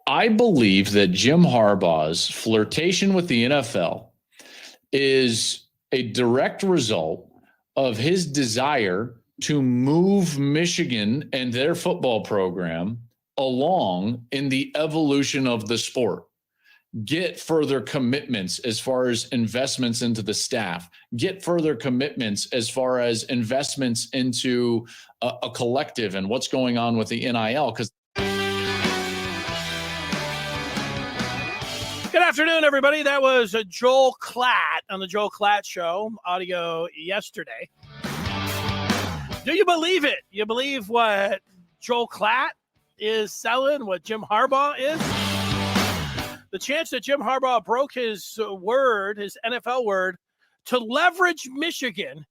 I believe that Jim Harbaugh's flirtation with the NFL is a direct result of his desire to move Michigan and their football program along in the evolution of the sport. Get further commitments as far as investments into the staff, get further commitments as far as investments into a collective and what's going on with the NIL. Because good afternoon, everybody. That was Joel Klatt on the Joel Klatt Show, audio yesterday. Do you believe it? You believe what Joel Klatt is selling, what Jim Harbaugh is? The chance that Jim Harbaugh broke his word, his NFL word, to leverage Michigan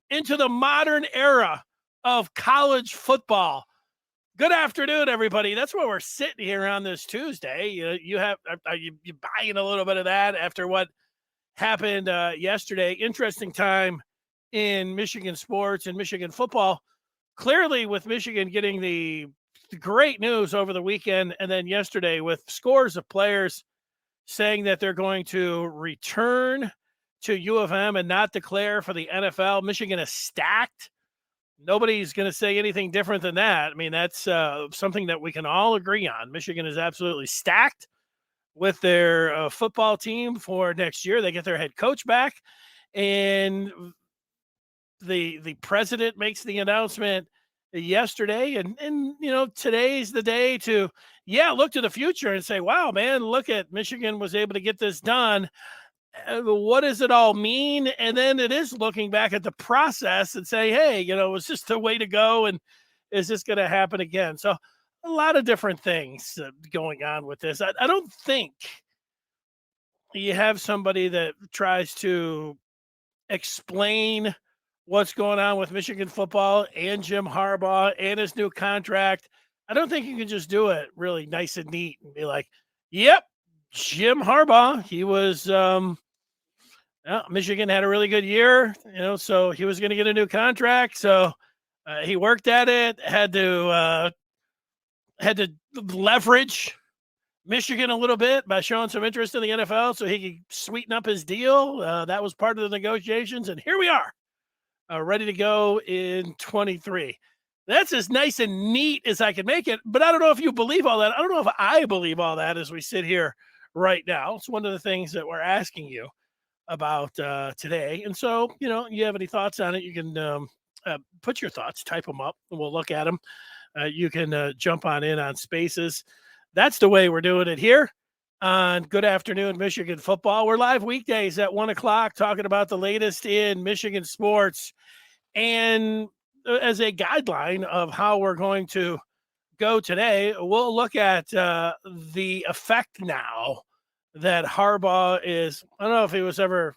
into the modern era of college football. Good afternoon, everybody. That's where we're sitting here on this Tuesday. You buying a little bit of that after what happened yesterday. Interesting time in Michigan sports and Michigan football. Clearly, with Michigan getting the great news over the weekend, and then yesterday with scores of players saying that they're going to return to U of M and not declare for the NFL. Michigan is stacked. Nobody's going to say anything different than that. I mean, that's something that we can all agree on. Michigan is absolutely stacked with their football team for next year. They get their head coach back, and the president makes the announcement yesterday. And you know, today's the day to, look to the future and say, wow, man, look at Michigan was able to get this done. What does it all mean? And then it is looking back at the process and say, hey, was this the way to go? And is this going to happen again? So a lot of different things going on with this. I don't think you have somebody that tries to explain what's going on with Michigan football and Jim Harbaugh and his new contract. I don't think you can just do it really nice and neat and be like, yep, Jim Harbaugh, he was Michigan had a really good year, so he was going to get a new contract. So he worked at it, had to leverage Michigan a little bit by showing some interest in the NFL so he could sweeten up his deal. That was part of the negotiations. And here we are, ready to go in 23. That's as nice and neat as I can make it. But I don't know if you believe all that. I don't know if I believe all that as we sit here right now. It's one of the things that we're asking you about today. And so, you have any thoughts on it, you can put your thoughts, type them up, and we'll look at them. You can jump on in on Spaces. That's the way we're doing it here on Good Afternoon Michigan Football. We're live weekdays at 1 o'clock talking about the latest in Michigan sports. And as a guideline of how we're going to go today, we'll look at the effect now that Harbaugh is, I don't know if he was ever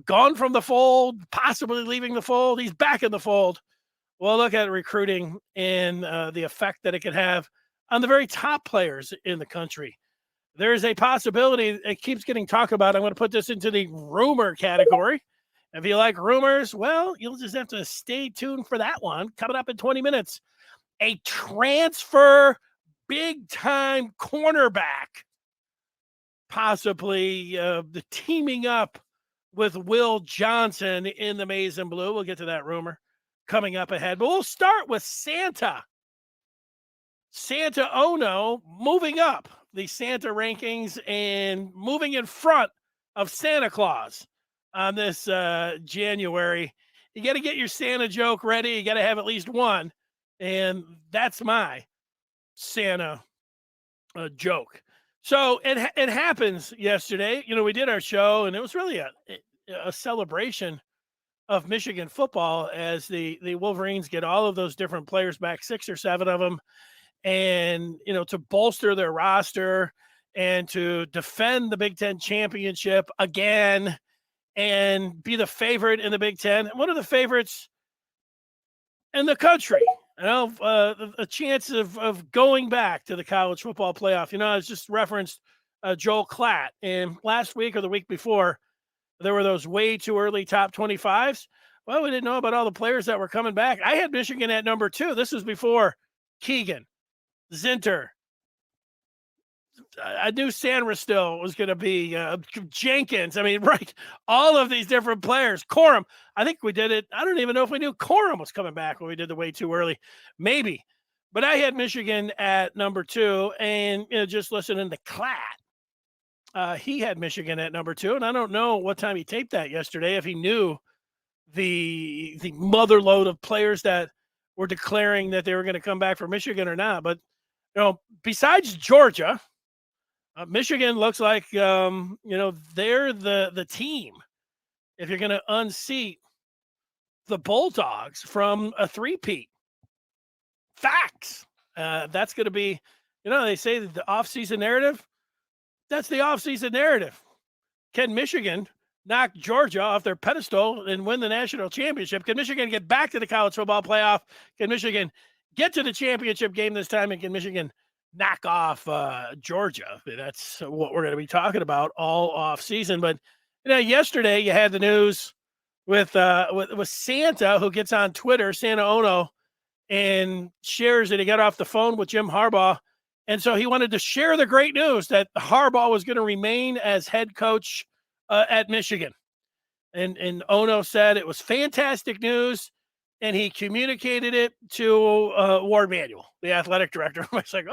gone from the fold, possibly leaving the fold. He's back in the fold. We'll look at recruiting and the effect that it could have on the very top players in the country. There's a possibility, it keeps getting talked about. I'm going to put this into the rumor category. If you like rumors, well, you'll just have to stay tuned for that one. Coming up in 20 minutes, a transfer big-time cornerback, possibly the teaming up with Will Johnson in the Maize and Blue. We'll get to that rumor coming up ahead. But we'll start with Santa Ono moving up the Santa rankings and moving in front of Santa Claus on this January. You got to get your Santa joke ready. You got to have at least one. And that's my Santa joke. So it happens yesterday. We did our show, and it was really a celebration of Michigan football as the Wolverines get all of those different players back, 6 or 7 of them, and, to bolster their roster and to defend the Big Ten championship again and be the favorite in the Big Ten. One of the favorites in the country. A chance of going back to the college football playoff. I was just referenced Joel Klatt. And last week or the week before, there were those way too early top 25s. Well, we didn't know about all the players that were coming back. I had Michigan at number 2. This was before Keegan, Zinter. I knew Sandra still was going to be Jenkins. I mean, right. All of these different players. Corum. I think we did it. I don't even know if we knew Corum was coming back when we did the way too early. Maybe. But I had Michigan at number 2. And just listening to Klatt, he had Michigan at number 2. And I don't know what time he taped that yesterday, if he knew the mother load of players that were declaring that they were going to come back for Michigan or not. But, besides Georgia, Michigan looks like, they're the team. If you're going to unseat the Bulldogs from a three-peat. Facts. That's going to be, they say that the offseason narrative, that's the offseason narrative. Can Michigan knock Georgia off their pedestal and win the national championship? Can Michigan get back to the college football playoff? Can Michigan get to the championship game this time? And can Michigan knock off Georgia? That's what we're going to be talking about all off season. But yesterday you had the news with Santa, who gets on Twitter, Santa Ono, and shares that he got off the phone with Jim Harbaugh. And so he wanted to share the great news that Harbaugh was going to remain as head coach at Michigan. And Ono said it was fantastic news. And he communicated it to Warde Manuel, the athletic director. I was like,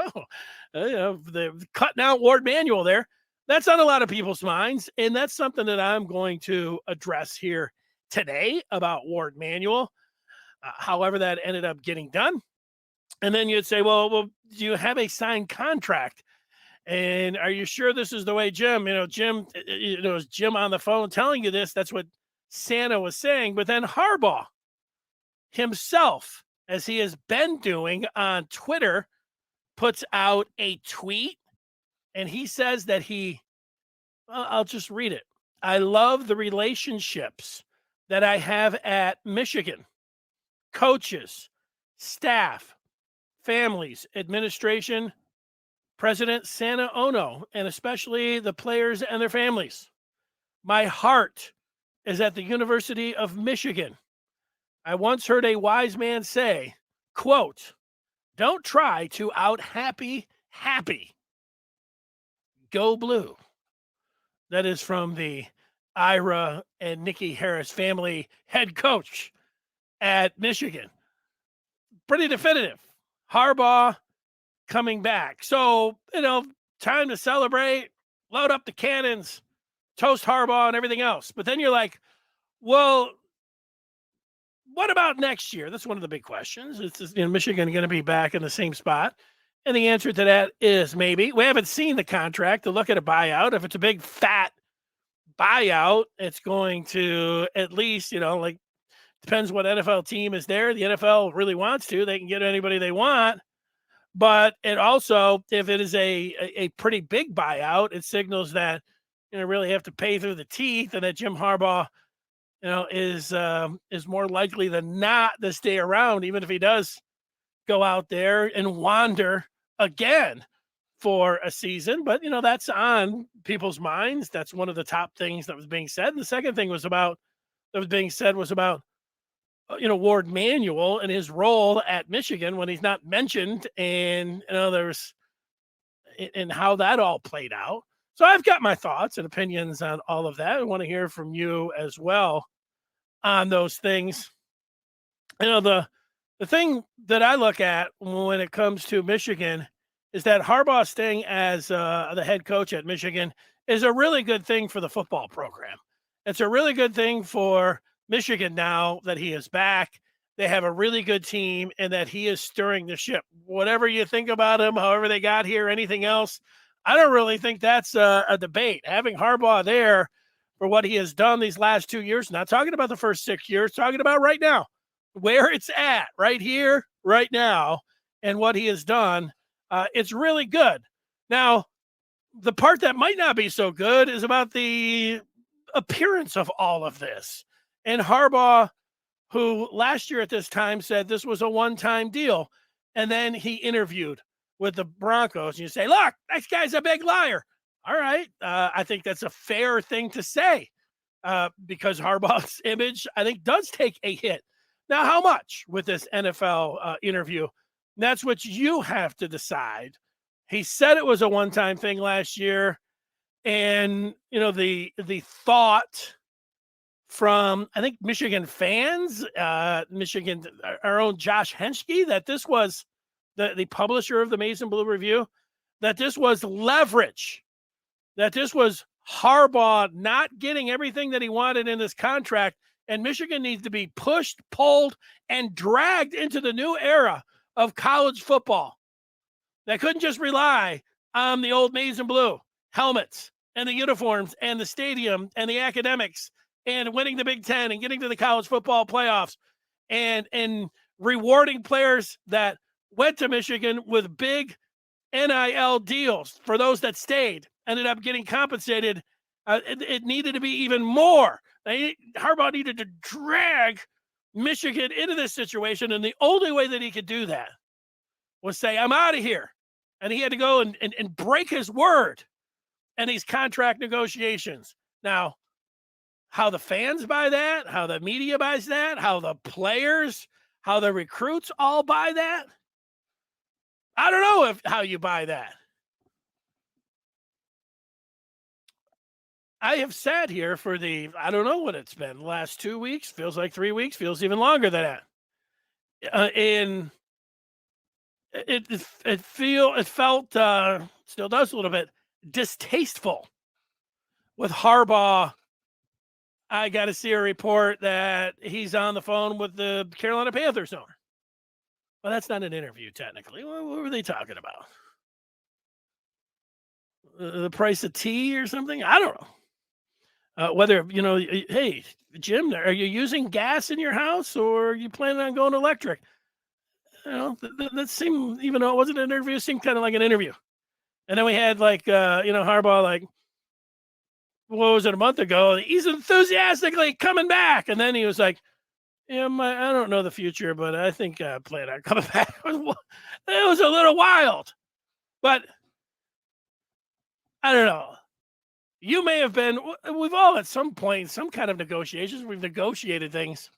they're cutting out Warde Manuel there. That's on a lot of people's minds. And that's something that I'm going to address here today about Warde Manuel, however that ended up getting done. And then you'd say, well, do you have a signed contract? And are you sure this is the way Jim, is Jim on the phone telling you this? That's what Santa was saying. But then Harbaugh himself, as he has been doing on Twitter, puts out a tweet, and he says that I'll just read it. I love the relationships that I have at Michigan. Coaches, staff, families, administration, President Santa Ono, and especially the players and their families. My heart is at the University of Michigan. I once heard a wise man say, quote, don't try to out happy. Go blue. That is from the Ira and Nikki Harris family head coach at Michigan. Pretty definitive. Harbaugh coming back. So, time to celebrate, load up the cannons, toast Harbaugh and everything else. But then you're like, well, what about next year? That's one of the big questions. Is Michigan going to be back in the same spot? And the answer to that is maybe. We haven't seen the contract to look at a buyout. If it's a big fat buyout, it's going to at least, depends what NFL team is there. The NFL really wants to. They can get anybody they want. But it also, if it is a pretty big buyout, it signals that really have to pay through the teeth, and that Jim Harbaugh, is more likely than not to stay around, even if he does go out there and wander again for a season. But that's on people's minds. That's one of the top things that was being said. And the second thing was about Warde Manuel and his role at Michigan when he's not mentioned, and there's and how that all played out. So I've got my thoughts and opinions on all of that. I want to hear from you as well on those things. The thing that I look at when it comes to Michigan is that Harbaugh staying as the head coach at Michigan is a really good thing for the football program. It's a really good thing for Michigan now that he is back. They have a really good team, and that he is stirring the ship. Whatever you think about him, however they got here, anything else, I don't really think that's a debate. Having Harbaugh there for what he has done these last 2 years, not talking about the first 6 years, talking about right now, where it's at, right here, right now, and what he has done, it's really good. Now, the part that might not be so good is about the appearance of all of this. And Harbaugh, who last year at this time said this was a one-time deal, and then he interviewed with the Broncos, and you say, look, this guy's a big liar. All right. I think that's a fair thing to say. because Harbaugh's image, I think, does take a hit. Now, how much with this NFL interview? That's what you have to decide. He said it was a one-time thing last year, and the thought from, I think, Michigan fans, Michigan, our own Josh Henschke, that this was the publisher of the Maize and Blue Review, that this was leverage, that this was Harbaugh not getting everything that he wanted in this contract, and Michigan needs to be pushed, pulled, and dragged into the new era of college football. They couldn't just rely on the old Maize and Blue helmets and the uniforms and the stadium and the academics and winning the Big Ten and getting to the college football playoffs and rewarding players that went to Michigan with big NIL deals for those that stayed, ended up getting compensated. It needed to be even more. Harbaugh needed to drag Michigan into this situation, and the only way that he could do that was say, I'm out of here. And he had to go and break his word and these contract negotiations. Now, how the fans buy that, how the media buys that, how the players, how the recruits all buy that, I don't know how you buy that. I have sat here for I don't know what it's been, last 2 weeks, feels like 3 weeks, feels even longer than that. And it felt, still does a little bit, distasteful with Harbaugh. I got to see a report that he's on the phone with the Carolina Panthers owner. Well, that's not an interview, technically. What were they talking about? The price of tea or something? I don't know. Whether, hey, Jim, are you using gas in your house or are you planning on going electric? That seemed, even though it wasn't an interview, it seemed kind of like an interview. And then we had Harbaugh, what was it, a month ago? He's enthusiastically coming back. And then he was like, I don't know the future, but I think I plan on coming back. It was a little wild, but I don't know. You may have been, we've all at some point, some kind of negotiations, we've negotiated things.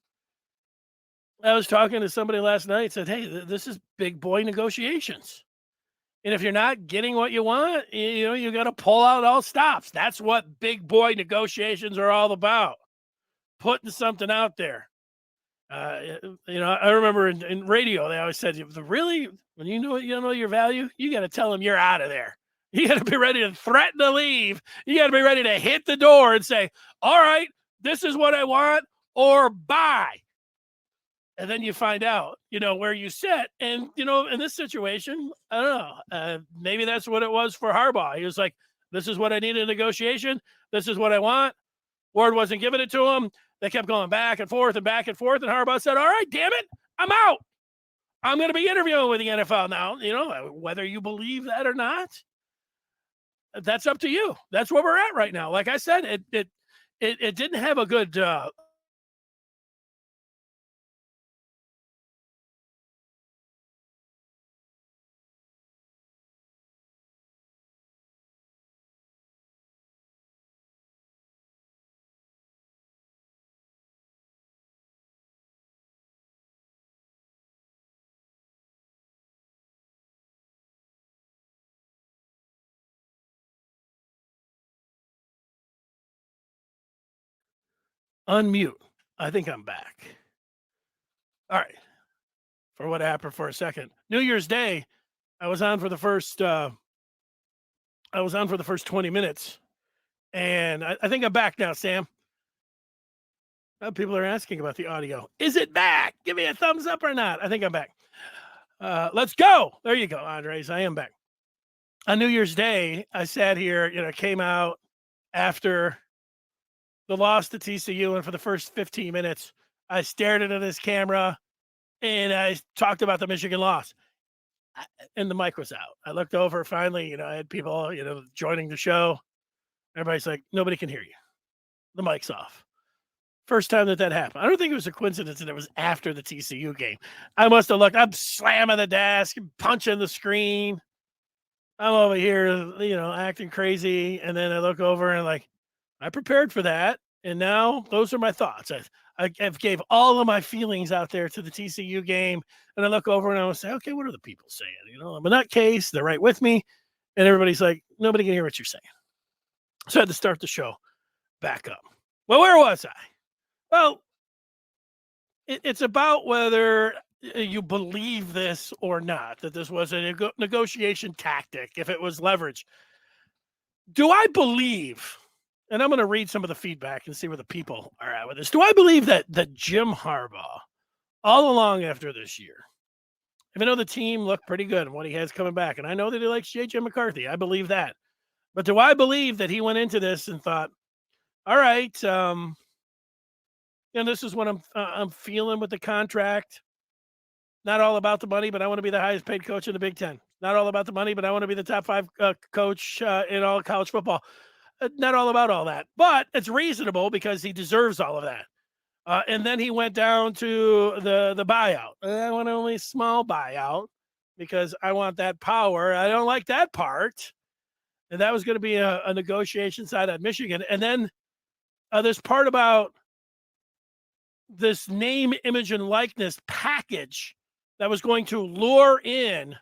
I was talking to somebody last night, said, hey, this is big boy negotiations. And if you're not getting what you want, you got to pull out all stops. That's what big boy negotiations are all about. Putting something out there. I remember in radio, they always said, when you know your value, you got to tell them you're out of there. You got to be ready to threaten to leave. You got to be ready to hit the door and say, all right, this is what I want, or bye. And then you find out, where you sit. And, in this situation, I don't know. Maybe that's what it was for Harbaugh. He was like, this is what I need in negotiation. This is what I want. Ward wasn't giving it to him. They kept going back and forth and back and forth. And Harbaugh said, all right, damn it, I'm out. I'm going to be interviewing with the NFL now. Whether you believe that or not, that's up to you. That's where we're at right now. Like I said, it didn't have a good unmute. I think I'm back. All right. For what happened for a second. New Year's Day, I was on for the first 20 minutes. And I think I'm back now, Sam. People are asking about the audio. Is it back? Give me a thumbs up or not. I think I'm back. Let's go. There you go, Andres. I am back. On New Year's Day, I sat here, came out after the loss to TCU, and for the first 15 minutes, I stared into this camera and I talked about the Michigan loss. And the mic was out. I looked over finally, I had people, joining the show. Everybody's like, nobody can hear you. The mic's off. First time that happened. I don't think it was a coincidence that it was after the TCU game. I must have looked, I'm slamming the desk, punching the screen. I'm over here, acting crazy. And then I look over and I prepared for that. And now those are my thoughts. I've gave all of my feelings out there to the TCU game, and I look over and I will say, okay, what are the people saying? I'm a nutcase. They're right with me, and everybody's like, nobody can hear what you're saying. So I had to start the show back up. Well, where was I? Well, it's about whether you believe this or not, that this was a negotiation tactic, if it was leverage. Do I believe, and I'm going to read some of the feedback and see where the people are at with this. Do I believe that Jim Harbaugh, all along after this year, even though the team looked pretty good and what he has coming back, and I know that he likes J.J. McCarthy, I believe that. But do I believe that he went into this and thought, all right, this is what I'm feeling with the contract. Not all about the money, but I want to be the highest paid coach in the Big Ten. Not all about the money, but I want to be the top 5 coach in all college football. Not all about all that, but it's reasonable because he deserves all of that. And then he went down to the buyout. I want only a small buyout because I want that power. I don't like that part. And that was going to be a negotiation side at Michigan. And then this part about this name, image, and likeness package that was going to lure in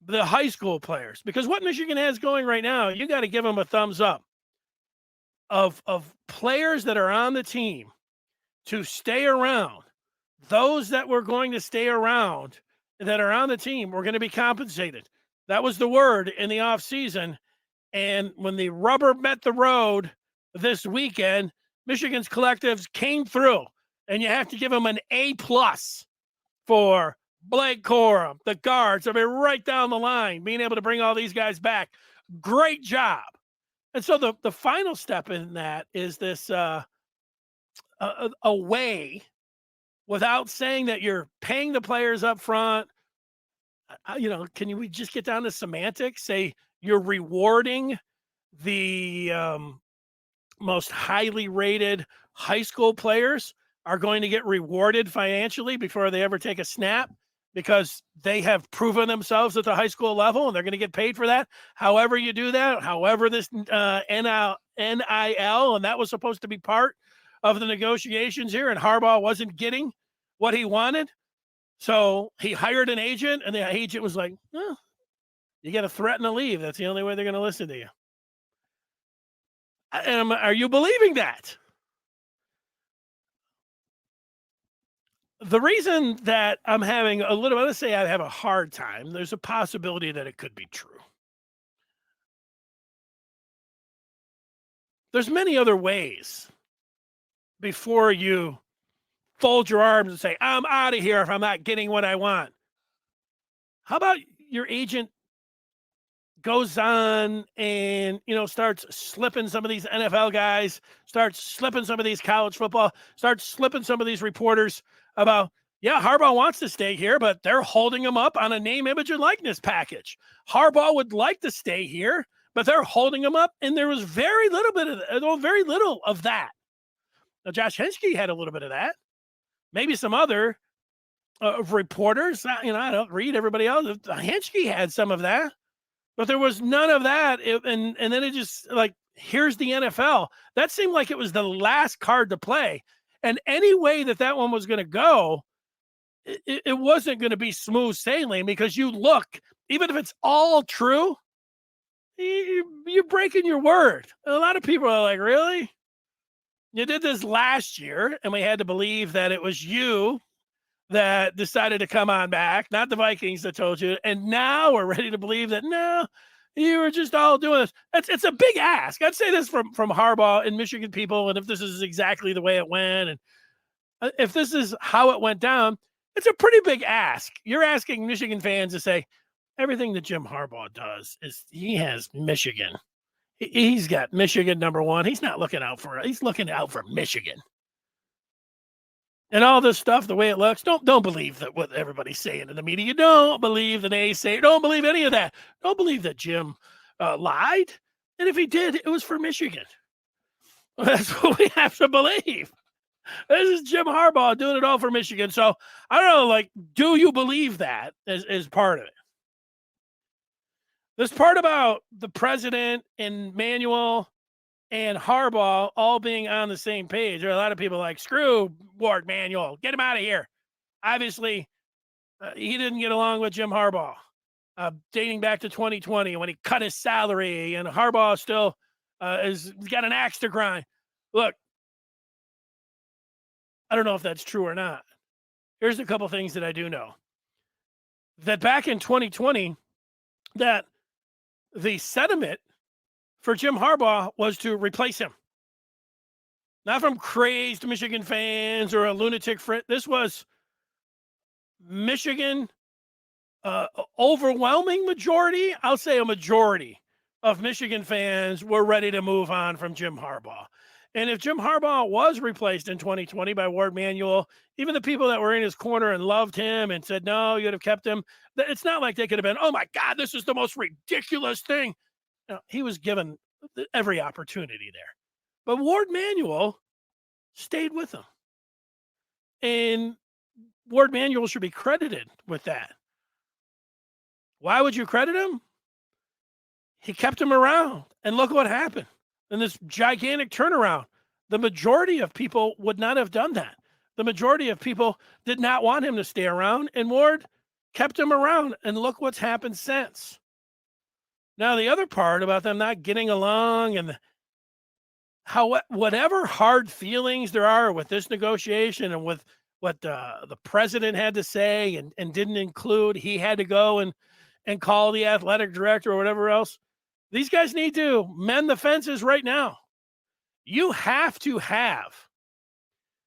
the high school players. Because what Michigan has going right now, you got to give them a thumbs up of players that are on the team to stay around. Those that were going to stay around that are on the team were going to be compensated. That was the word in the offseason. And when the rubber met the road this weekend, Michigan's collectives came through. And you have to give them an A+ for Blake Corum, the guards. I mean, right down the line, being able to bring all these guys back. Great job. And so the final step in that is this a way, without saying that you're paying the players up front. Can we just get down to semantics? Say you're rewarding the most highly rated high school players are going to get rewarded financially before they ever take a snap because they have proven themselves at the high school level and they're going to get paid for that. However you do that, however this NIL, and that was supposed to be part of the negotiations here, and Harbaugh wasn't getting what he wanted. So he hired an agent, and the agent was like, you got to threaten to leave. That's the only way they're going to listen to you. Are you believing that? The reason that I'm having let's say I have a hard time, there's a possibility that it could be true. There's many other ways before you fold your arms and say, I'm out of here if I'm not getting what I want. How about your agent goes on and, starts slipping some of these NFL guys, starts slipping some of these college football, starts slipping some of these reporters about, Harbaugh wants to stay here, but they're holding him up on a name, image, and likeness package. Harbaugh would like to stay here, but they're holding him up, and there was very little of that. Now, Josh Henschke had a little bit of that. Maybe some other reporters, I don't read everybody else. Henschke had some of that. But there was none of that. And then it just here's the NFL. That seemed like it was the last card to play. And any way that one was going to go, it wasn't going to be smooth sailing because you look, even if it's all true, you're breaking your word. And a lot of people are like, really? You did this last year, and we had to believe that it was you that decided to come on back, not the Vikings that told you. And now we're ready to believe that, no, you were just all doing this. It's a big ask. I'd say this from Harbaugh and Michigan people. And if this is exactly the way it went, and if this is how it went down, it's a pretty big ask. You're asking Michigan fans to say everything that Jim Harbaugh does is he has Michigan. He's got Michigan number one. He's looking out for Michigan. And all this stuff, the way it looks, don't believe that what everybody's saying in the media. You don't believe the naysayers. Don't believe any of that. Don't believe that Jim lied. And if he did, it was for Michigan. That's what we have to believe. This is Jim Harbaugh doing it all for Michigan. So I don't know, do you believe that as part of it? This part about the president and Manuel and Harbaugh all being on the same page. There are a lot of people like, screw Warde Manuel, get him out of here. Obviously, he didn't get along with Jim Harbaugh, dating back to 2020 when he cut his salary, and Harbaugh still has got an axe to grind. Look, I don't know if that's true or not. Here's a couple things that I do know. That back in 2020, that the sentiment for Jim Harbaugh was to replace him. Not from crazed Michigan fans or a lunatic friend. This was Michigan, overwhelming majority, I'll say a majority of Michigan fans were ready to move on from Jim Harbaugh. And if Jim Harbaugh was replaced in 2020 by Warde Manuel, even the people that were in his corner and loved him and said, no, you'd have kept him, it's not like they could have been, oh my God, this is the most ridiculous thing. No, he was given every opportunity there. But Warde Manuel stayed with him. And Warde Manuel should be credited with that. Why would you credit him? He kept him around. And look what happened in this gigantic turnaround. The majority of people would not have done that. The majority of people did not want him to stay around. And Warde kept him around. And look what's happened since. Now, the other part about them not getting along and how whatever hard feelings there are with this negotiation and with what the president had to say and didn't include, he had to go and call the athletic director or whatever else. These guys need to mend the fences right now. You have to have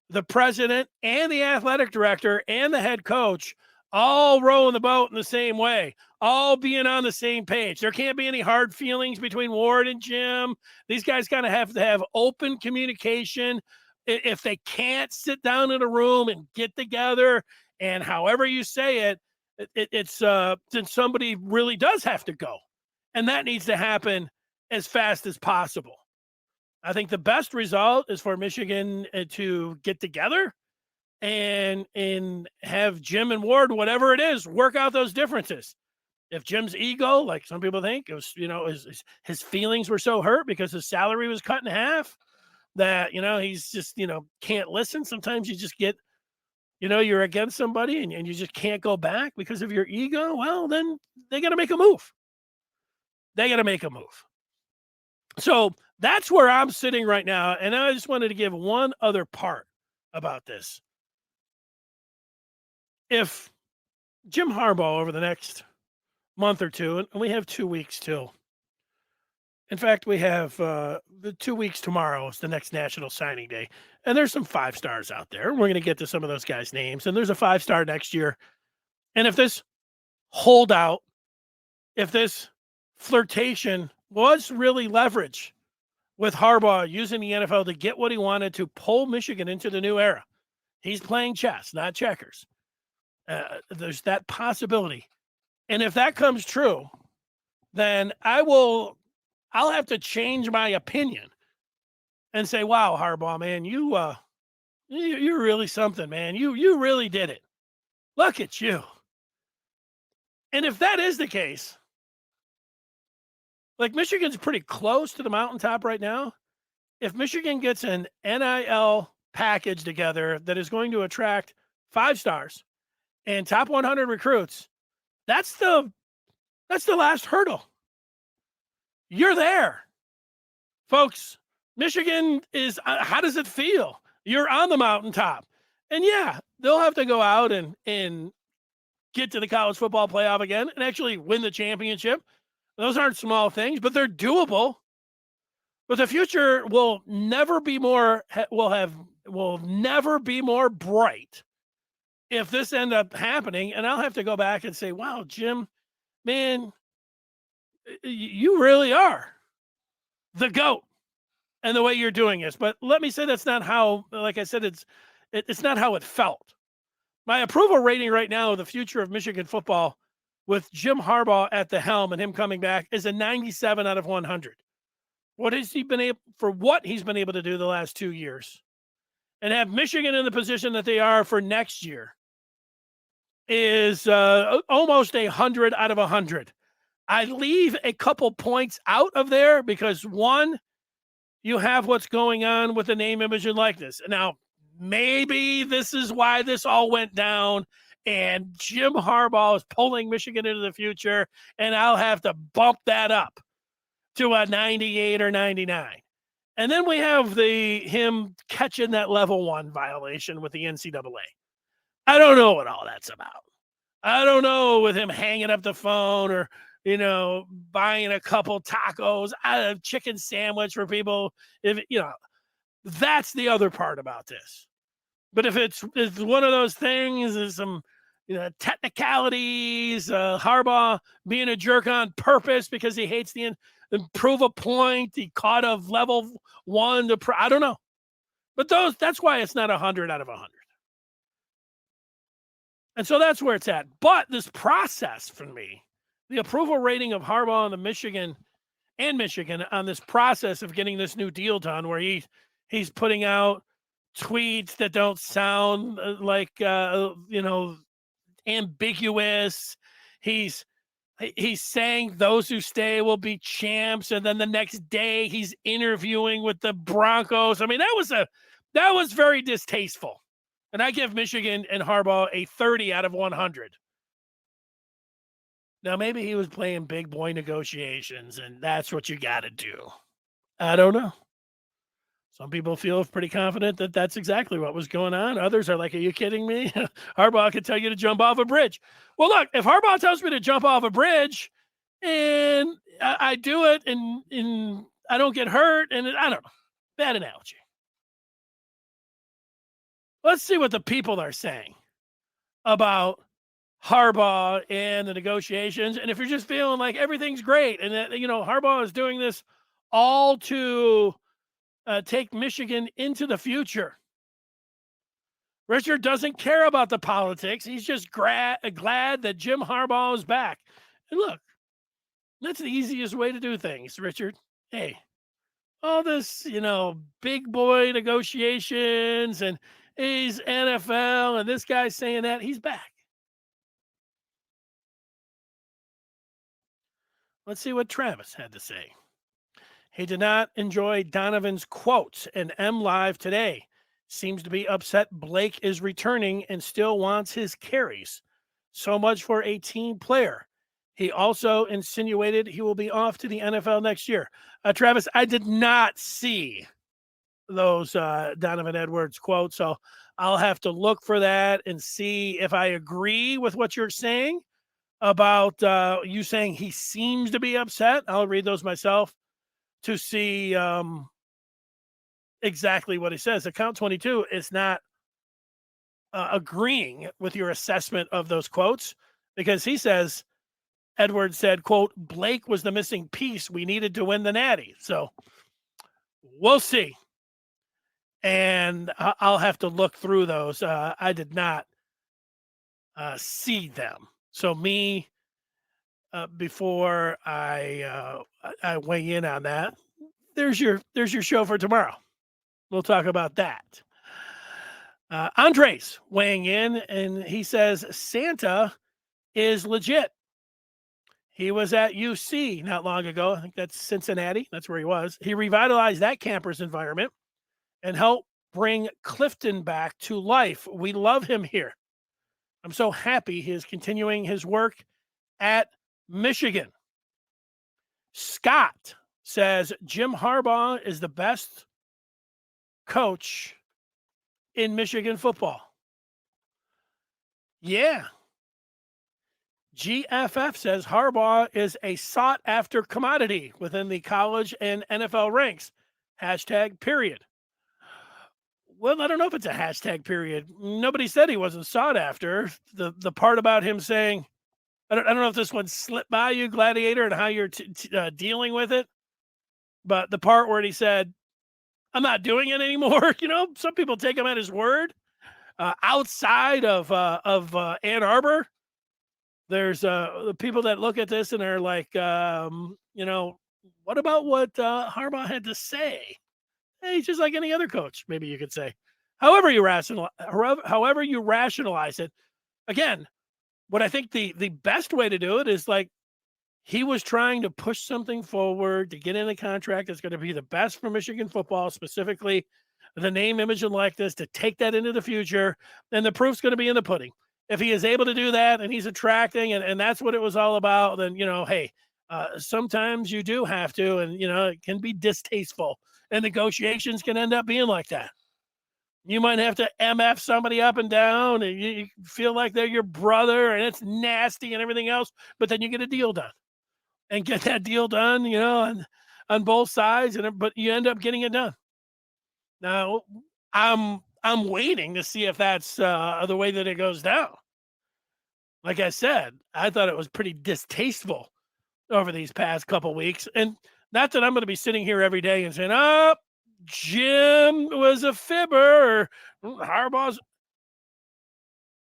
the president and the athletic director and the head coach all rowing the boat in the same way, all being on the same page. There can't be any hard feelings between Warde and Jim. These guys kind of have to have open communication. If they can't sit down in a room and get together, and however you say it's then somebody really does have to go. And that needs to happen as fast as possible. I think the best result is for Michigan to get together and have Jim and Warde, whatever it is, work out those differences. If Jim's ego, like some people think, it was, his feelings were so hurt because his salary was cut in half that, he's just, can't listen. Sometimes you just get, you're against somebody and you just can't go back because of your ego. Well, then they got to make a move. So that's where I'm sitting right now. And I just wanted to give one other part about this. If Jim Harbaugh over the next month or two, and we have 2 weeks till. In fact, we have the 2 weeks tomorrow is the next National Signing Day. And there's some 5-stars out there. We're going to get to some of those guys' names. And there's a 5-star next year. And if this holdout, if this flirtation was really leverage with Harbaugh using the NFL to get what he wanted to pull Michigan into the new era, he's playing chess, not checkers. There's that possibility. And if that comes true, then I'll have to change my opinion and say, wow, Harbaugh, man, you're really something, man. You really did it. Look at you. And if that is the case, like Michigan's pretty close to the mountaintop right now. If Michigan gets an NIL package together that is going to attract 5-stars and top 100 recruits, that's the last hurdle. You're there, folks. Michigan is, how does it feel? You're on the mountaintop. And yeah, they'll have to go out and get to the college football playoff again and actually win the championship. Those aren't small things, but they're doable. But the future will never be more bright if this ends up happening. And I'll have to go back and say, wow, Jim, man, you really are the GOAT and the way you're doing this. But let me say that's not how, like I said, it's not how it felt. My approval rating right now of the future of Michigan football with Jim Harbaugh at the helm and him coming back is a 97 out of 100. What he's been able to do the last 2 years and have Michigan in the position that they are for next year is almost 100 out of 100. I leave a couple points out of there because one, you have what's going on with the name, image, and likeness. Now, maybe this is why this all went down, and Jim Harbaugh is pulling Michigan into the future, and I'll have to bump that up to a 98 or 99. And then we have him catching that level 1 violation with the NCAA. I don't know what all that's about. I don't know with him hanging up the phone or, buying a couple tacos, a chicken sandwich for people. That's the other part about this. But if it's one of those things, there's some technicalities, Harbaugh being a jerk on purpose because he hates the prove a point, he caught a level 1 I don't know. But that's why it's not 100 out of 100. And so that's where it's at. But this process for me, the approval rating of Harbaugh and Michigan on this process of getting this new deal done, where he's putting out tweets that don't sound like ambiguous. He's saying those who stay will be champs, and then the next day he's interviewing with the Broncos. I mean, that was very distasteful. And I give Michigan and Harbaugh a 30 out of 100. Now, maybe he was playing big boy negotiations, and that's what you got to do. I don't know. Some people feel pretty confident that that's exactly what was going on. Others are like, are you kidding me? Harbaugh could tell you to jump off a bridge. Well, look, if Harbaugh tells me to jump off a bridge and I do it and I don't get hurt, and I don't know. Bad analogy. Let's see what the people are saying about Harbaugh and the negotiations. And if you're just feeling like everything's great and that, Harbaugh is doing this all to take Michigan into the future. Richard doesn't care about the politics. He's just glad that Jim Harbaugh is back. And look, that's the easiest way to do things, Richard. Hey, all this, big boy negotiations and he's NFL and this guy's saying that, he's back. Let's see what Travis had to say. He did not enjoy Donovan's quotes, and M Live today seems to be upset Blake is returning and still wants his carries. So much for a team player. He also insinuated he will be off to the NFL next year. Travis, I did not see those Donovan Edwards quotes, so I'll have to look for that and see if I agree with what you're saying about you saying he seems to be upset. I'll read those myself to see exactly what he says. Account 22 is not agreeing with your assessment of those quotes, because he says Edwards said, quote, Blake was the missing piece we needed to win the Natty. So we'll see. And I'll have to look through those. I did not see them. So before I weigh in on that, there's your show for tomorrow. We'll talk about that. Andres weighing in, and he says Santa is legit. He was at UC not long ago. I think that's Cincinnati. That's where he was. He revitalized that campus environment and helped bring Clifton back to life. We love him here. I'm so happy he is continuing his work at Michigan. Scott says Jim Harbaugh is the best coach in Michigan football. Yeah. GFF says Harbaugh is a sought-after commodity within the college and NFL ranks. Hashtag period. Well, I don't know if it's a hashtag period. Nobody said he wasn't sought after. The part about him saying, I don't know if this one slipped by you, Gladiator, and how you're dealing with it. But the part where he said, I'm not doing it anymore. Some people take him at his word. Outside of Ann Arbor, there's the people that look at this and are like, what about what Harbaugh had to say? Hey, he's just like any other coach, maybe you could say. However you rationalize it. Again, what I think the best way to do it is like he was trying to push something forward to get in a contract that's going to be the best for Michigan football, specifically the name, image, and likeness, to take that into the future. And the proof's going to be in the pudding. If he is able to do that and he's attracting, and that's what it was all about, then, hey, sometimes you do have to, and, it can be distasteful. And negotiations can end up being like that. You might have to MF somebody up and down, and you feel like they're your brother, and it's nasty and everything else, but then you get a deal done. And get that deal done, on both sides, but you end up getting it done. Now, I'm waiting to see if that's the way that it goes down. Like I said, I thought it was pretty distasteful over these past couple weeks, and not that I'm going to be sitting here every day and saying, "Oh, Jim was a fibber," or Harbaugh's.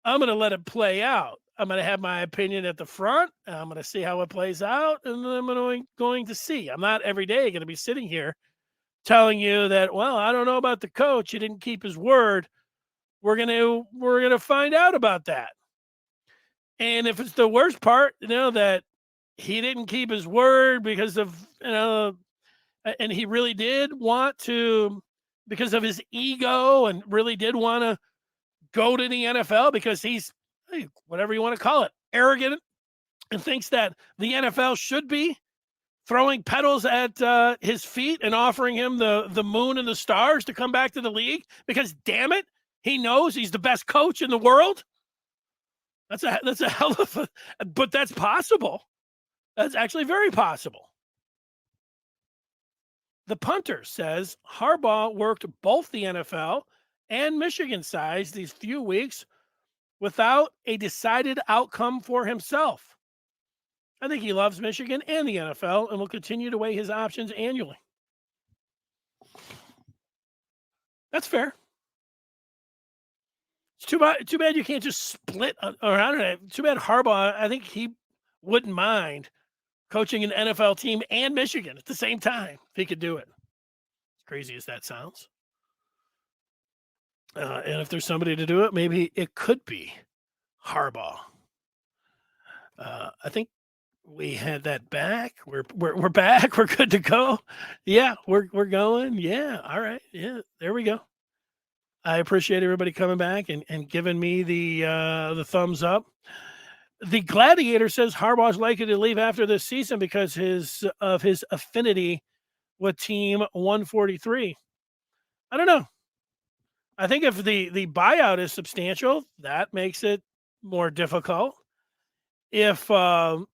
I'm going to let it play out. I'm going to have my opinion at the front. I'm going to see how it plays out, and then I'm going to see. I'm not every day going to be sitting here telling you that, well, I don't know about the coach. He didn't keep his word. We're gonna find out about that. And if it's the worst part, that he didn't keep his word because of, and he really did want to, because of his ego, and really did want to go to the NFL because he's, whatever you want to call it, arrogant, and thinks that the NFL should be throwing petals at his feet and offering him the moon and the stars to come back to the league because, damn it, he knows he's the best coach in the world. That's a hell of a, but that's possible. That's actually very possible. The punter says Harbaugh worked both the NFL and Michigan sides these few weeks without a decided outcome for himself. I think he loves Michigan and the NFL and will continue to weigh his options annually. That's fair. It's too bad you can't just split, or I don't know. Too bad Harbaugh, I think he wouldn't mind coaching an NFL team and Michigan at the same time if he could do it. As crazy as that sounds. And if there's somebody to do it, maybe it could be Harbaugh. I think we had that back. We're back. We're good to go. Yeah, we're going. Yeah. All right. Yeah. There we go. I appreciate everybody coming back and giving me the thumbs up. The Gladiator says Harbaugh's likely to leave after this season because of his affinity with Team 143. I don't know. I think if the buyout is substantial, that makes it more difficult. If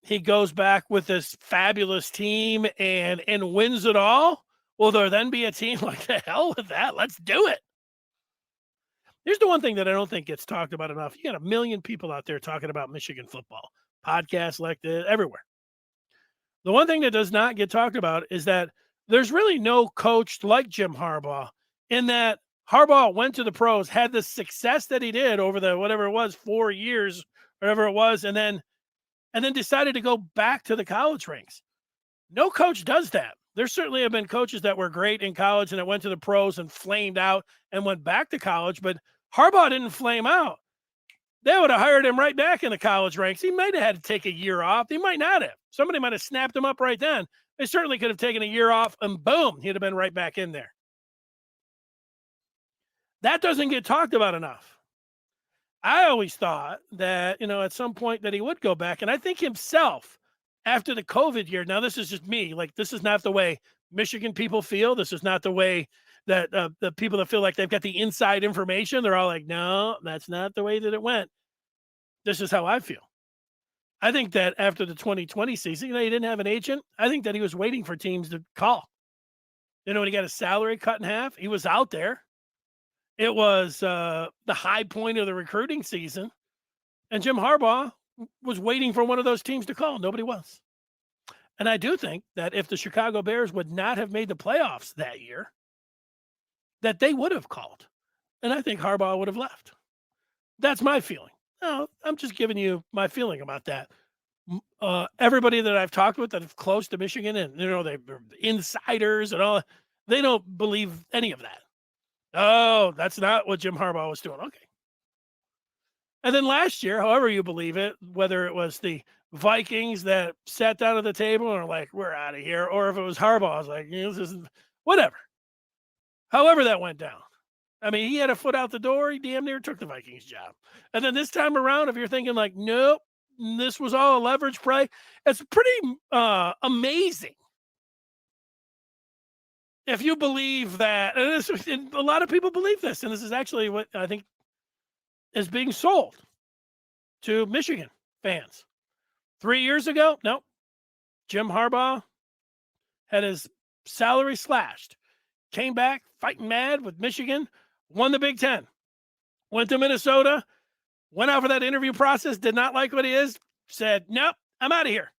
he goes back with this fabulous team and wins it all, will there then be a team like, the hell with that? Let's do it. Here's the one thing that I don't think gets talked about enough. You got a million people out there talking about Michigan football, podcasts like this, everywhere. The one thing that does not get talked about is that there's really no coach like Jim Harbaugh, in that Harbaugh went to the pros, had the success that he did over the, whatever it was, 4 years, whatever it was, and then decided to go back to the college ranks. No coach does that. There certainly have been coaches that were great in college and that went to the pros and flamed out and went back to college, but Harbaugh didn't flame out. They would have hired him right back in the college ranks. He might have had to take a year off. He might not have. Somebody might have snapped him up right then. They certainly could have taken a year off and boom, he'd have been right back in there. That doesn't get talked about enough. I always thought that, at some point that he would go back. And I think himself, after the COVID year, now this is just me, like, this is not the way Michigan people feel. This is not the way that the people that feel like they've got the inside information. They're all like, no, that's not the way that it went. This is how I feel. I think that after the 2020 season, he didn't have an agent. I think that he was waiting for teams to call. When he got his salary cut in half, he was out there. It was the high point of the recruiting season. And Jim Harbaugh was waiting for one of those teams to call. Nobody was. And I do think that if the Chicago Bears would not have made the playoffs that year, that they would have called. And I think Harbaugh would have left. That's my feeling. No, I'm just giving you my feeling about that. Everybody that I've talked with that is close to Michigan and, they're insiders and all, they don't believe any of that. Oh, that's not what Jim Harbaugh was doing. Okay. And then last year, however you believe it, whether it was the Vikings that sat down at the table and are like, we're out of here. Or if it was Harbaugh, I was like, this isn't, whatever. However that went down. I mean, he had a foot out the door. He damn near took the Vikings job. And then this time around, if you're thinking like, nope, this was all a leverage play, it's pretty amazing. If you believe that, and a lot of people believe this, and this is actually what I think is being sold to Michigan fans. 3 years ago, nope. Jim Harbaugh had his salary slashed, came back fighting mad with Michigan, won the Big Ten, went to Minnesota, went out for that interview process, did not like what he is, said, nope, I'm out of here.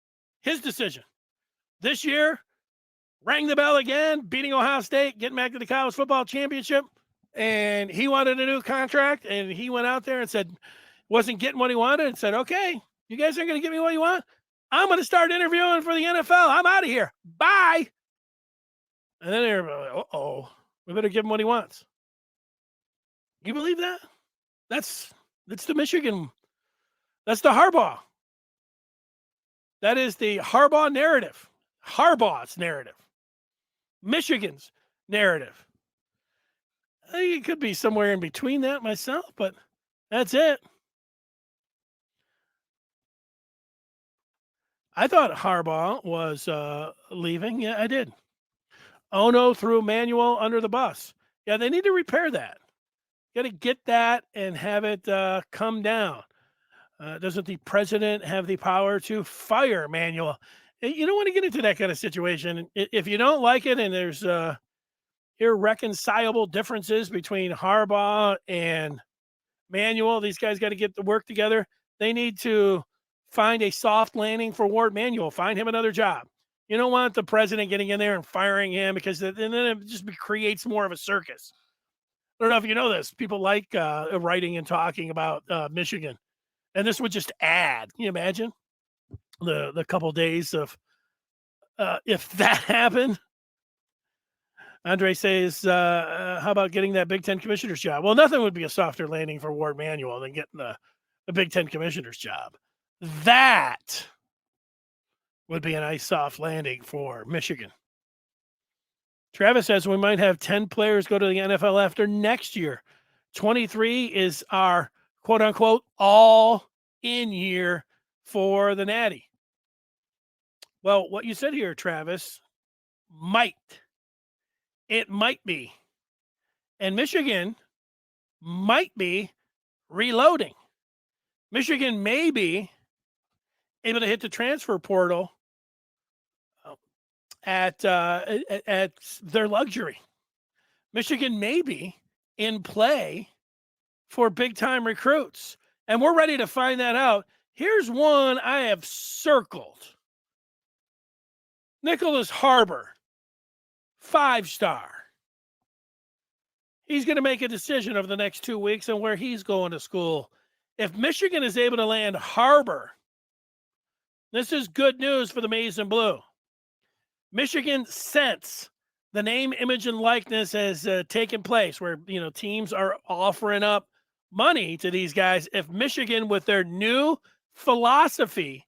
His decision. This year, rang the bell again, beating Ohio State, getting back to the college football championship, and he wanted a new contract, and he went out there and said, wasn't getting what he wanted, and said, okay, you guys aren't going to give me what you want? I'm going to start interviewing for the NFL. I'm out of here. Bye. And then everybody, uh-oh, we better give him what he wants. You believe that? That's the Michigan. That's the Harbaugh. That is the Harbaugh narrative. Harbaugh's narrative. Michigan's narrative. I think it could be somewhere in between that myself, but that's it. I thought Harbaugh was leaving. Yeah, I did. Ono threw Manuel under the bus. Yeah, they need to repair that. Got to get that and have it come down. Doesn't the president have the power to fire Manuel? You don't want to get into that kind of situation. If you don't like it and there's irreconcilable differences between Harbaugh and Manuel, these guys got to get the work together. They need to find a soft landing for Warde Manuel. Find him another job. You don't want the president getting in there and firing him because then it just creates more of a circus. I don't know if you know this. People like writing and talking about Michigan. And this would just add. Can you imagine the couple days of if that happened? Andre says, how about getting that Big Ten commissioner's job? Well, nothing would be a softer landing for Warde Manuel than getting the Big Ten commissioner's job. That would be a nice soft landing for Michigan. Travis says we might have 10 players go to the NFL after next year. 23 is our quote unquote all in year for the Natty. Well, what you said here, Travis, might. It might be. And Michigan might be reloading. Michigan may be able to hit the transfer portal at their luxury. Michigan may be in play for big-time recruits. And we're ready to find that out. Here's one I have circled. Nicholas Harbor, 5-star. He's going to make a decision over the next 2 weeks on where he's going to school. If Michigan is able to land Harbor, this is good news for the Maize and Blue. Michigan, since the name, image, and likeness has taken place, where teams are offering up money to these guys. If Michigan, with their new philosophy,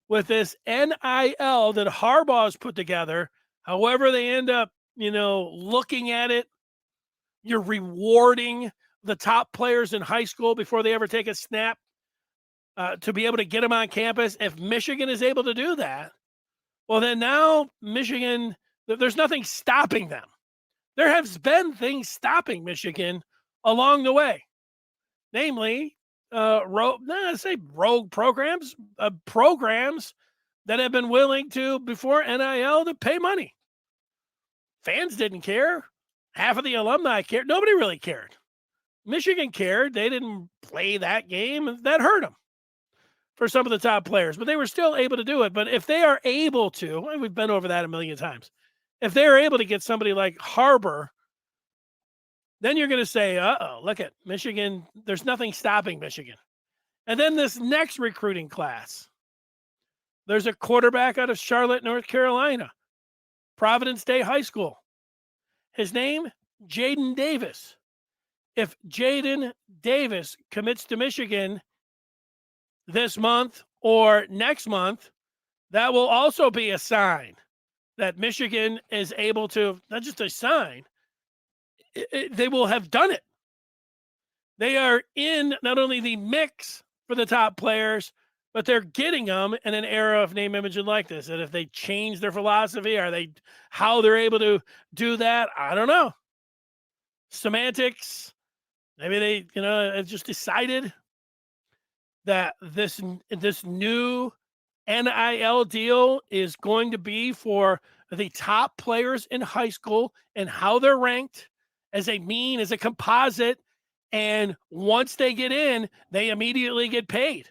with this NIL that Harbaugh's put together, however they end up, looking at it, you're rewarding the top players in high school before they ever take a snap to be able to get them on campus. If Michigan is able to do that, well, then now Michigan, there's nothing stopping them. There has been things stopping Michigan along the way, namely rogue programs, programs that have been willing to, before NIL, to pay money. Fans didn't care. Half of the alumni cared. Nobody really cared. Michigan cared. They didn't play that game, and that hurt them for some of the top players, but they were still able to do it. But if they are able to, and we've been over that a million times, if they are able to get somebody like Harbor, then you're going to say, look at Michigan. There's nothing stopping Michigan. And then this next recruiting class, there's a quarterback out of Charlotte, North Carolina, Providence Day High School. His name, Jaden Davis. If Jaden Davis commits to Michigan this month or next month, that will also be a sign that Michigan is able to, not just a sign, they will have done it. They are in not only the mix for the top players, but they're getting them in an era of name, image, and likeness. And if they change their philosophy, how they're able to do that? I don't know. Semantics. Maybe they, have just decided that this new NIL deal is going to be for the top players in high school and how they're ranked as a composite. And once they get in, they immediately get paid,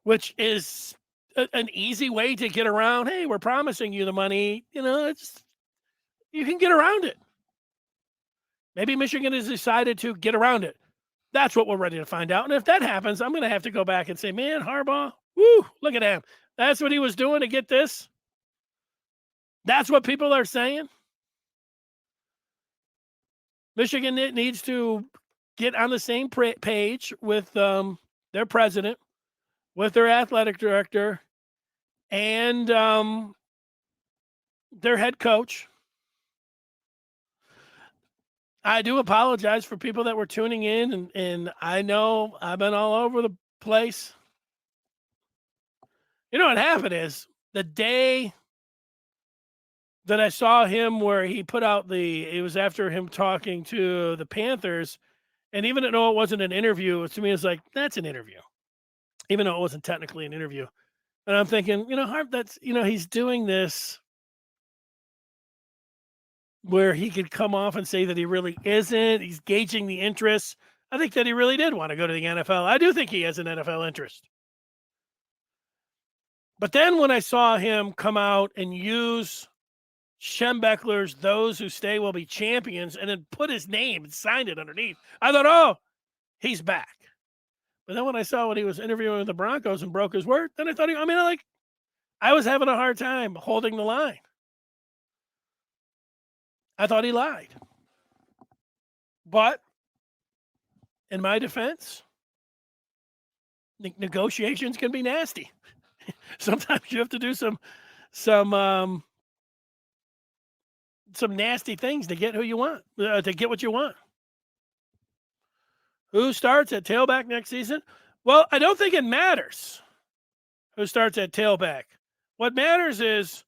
which is an easy way to get around. Hey, we're promising you the money. You can get around it. Maybe Michigan has decided to get around it. That's what we're ready to find out. And if that happens, I'm going to have to go back and say, man, Harbaugh, woo, look at him. That's what he was doing to get this. That's what people are saying. Michigan needs to get on the same page with their president, with their athletic director, and their head coach. I do apologize for people that were tuning in, and I know I've been all over the place. You know what happened is the day that I saw him where he put out it was after him talking to the Panthers, and even though it wasn't an interview, to me it's like, that's an interview, even though it wasn't technically an interview. And I'm thinking, that's, he's doing this where he could come off and say that he really isn't. He's gauging the interest. I think that he really did want to go to the NFL. I do think he has an NFL interest. But then when I saw him come out and use Schembechler's "Those Who Stay Will Be Champions" and then put his name and signed it underneath, I thought, oh, he's back. But then when I saw when he was interviewing with the Broncos and broke his word, then I thought, I was having a hard time holding the line. I thought he lied. But in my defense, negotiations can be nasty. Sometimes you have to do some nasty things to get who you want, to get what you want. Who starts at tailback next season? Well, I don't think it matters who starts at tailback. What matters is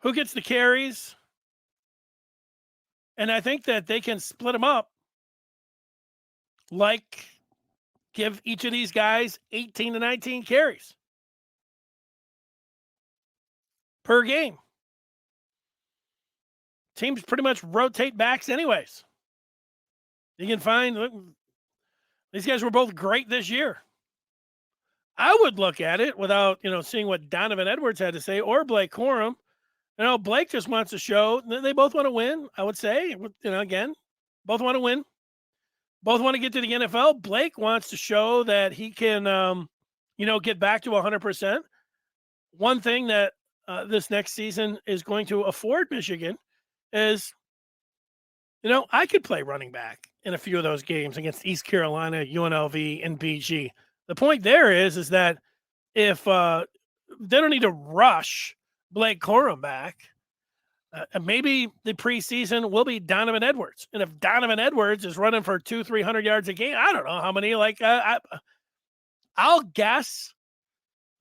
who gets the carries. And I think that they can split them up, like give each of these guys 18 to 19 carries per game. Teams pretty much rotate backs anyways. You can find, look, these guys were both great this year. I would look at it without, seeing what Donovan Edwards had to say or Blake Corum. Blake just wants to show they both want to win, I would say. Again, both want to win. Both want to get to the NFL. Blake wants to show that he can, get back to 100%. One thing that this next season is going to afford Michigan is, I could play running back in a few of those games against East Carolina, UNLV, and BG. The point there is that if they don't need to rush Blake Corum back, maybe the preseason will be Donovan Edwards. And if Donovan Edwards is running for 200-300 yards a game, I don't know how many, I'll guess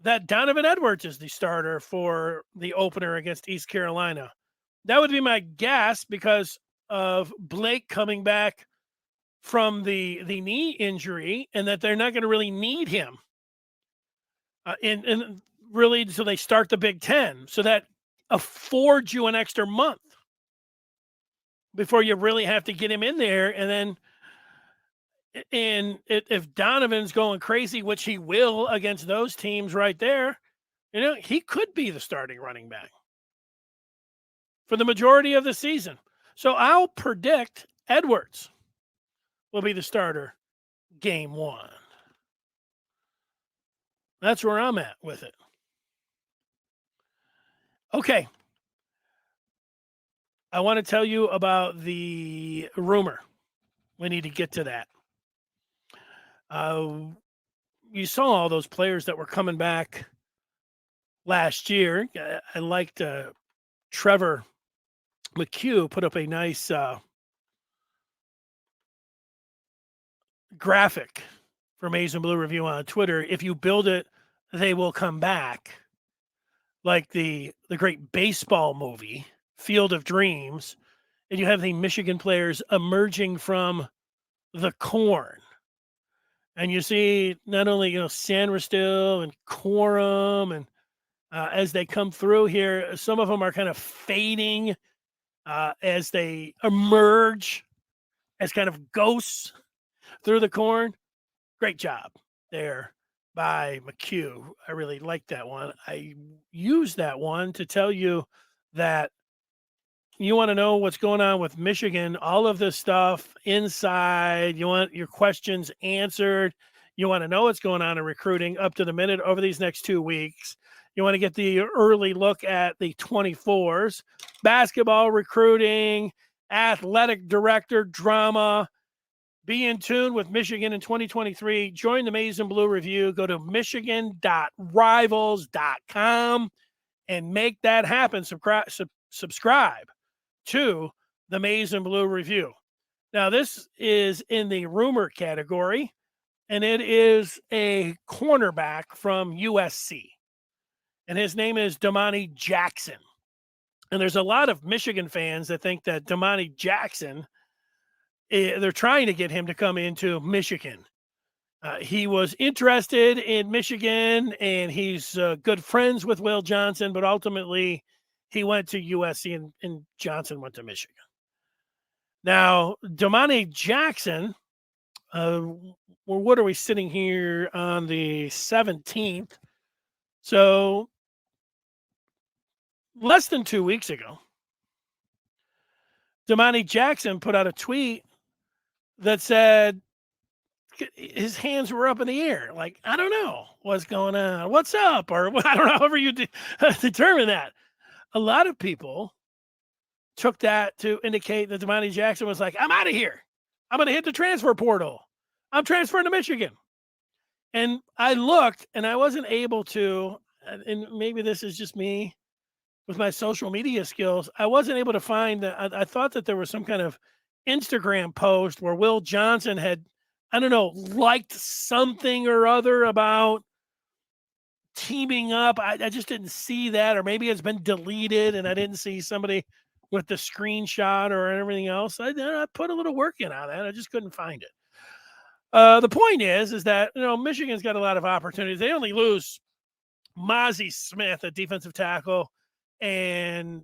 that Donovan Edwards is the starter for the opener against East Carolina. That would be my guess because of Blake coming back from the knee injury and that they're not going to really need him. And really, so they start the Big Ten. So that affords you an extra month before you really have to get him in there. And then, if Donovan's going crazy, which he will against those teams right there, he could be the starting running back for the majority of the season. So I'll predict Edwards will be the starter game one. That's where I'm at with it. Okay. I want to tell you about the rumor. We need to get to that. you saw all those players that were coming back last year. I liked Trevor McHugh put up a nice graphic for Maize and Blue Review on Twitter. If you build it, they will come back. Like the great baseball movie, Field of Dreams, and you have the Michigan players emerging from the corn. And you see not only, Sandra Still and Corum, and as they come through here, some of them are kind of fading as they emerge as kind of ghosts through the corn. Great job there by McHugh. I really like that one. I use that one to tell you that you want to know what's going on with Michigan, all of this stuff inside. You want your questions answered. You want to know what's going on in recruiting up to the minute over these next 2 weeks. You want to get the early look at the 24s, basketball recruiting, athletic director drama. Be in tune with Michigan in 2023. Join the Maize and Blue Review. Go to michigan.rivals.com and make that happen. Subscribe to the Maize and Blue Review. Now, this is in the rumor category, and it is a cornerback from USC. And his name is Damani Jackson. And there's a lot of Michigan fans that think that Damani Jackson, they're trying to get him to come into Michigan. He was interested in Michigan, and he's good friends with Will Johnson, but ultimately he went to USC, and Johnson went to Michigan. Now, Damani Jackson, what are we sitting here on the 17th? So less than 2 weeks ago, Damani Jackson put out a tweet that said his hands were up in the air. Like, I don't know what's going on. What's up? Or I don't know, however you determine that. A lot of people took that to indicate that Damani Jackson was like, I'm out of here. I'm going to hit the transfer portal. I'm transferring to Michigan. And I looked, and I wasn't able to, and maybe this is just me with my social media skills, I wasn't able to find that. I thought that there was some kind of Instagram post where Will Johnson had, I don't know, liked something or other about teaming up. I just didn't see that, or maybe it's been deleted and I didn't see somebody with the screenshot or everything else. I put a little work in on that. I just couldn't find it. The point is that, Michigan's got a lot of opportunities. They only lose Mozzie Smith at defensive tackle and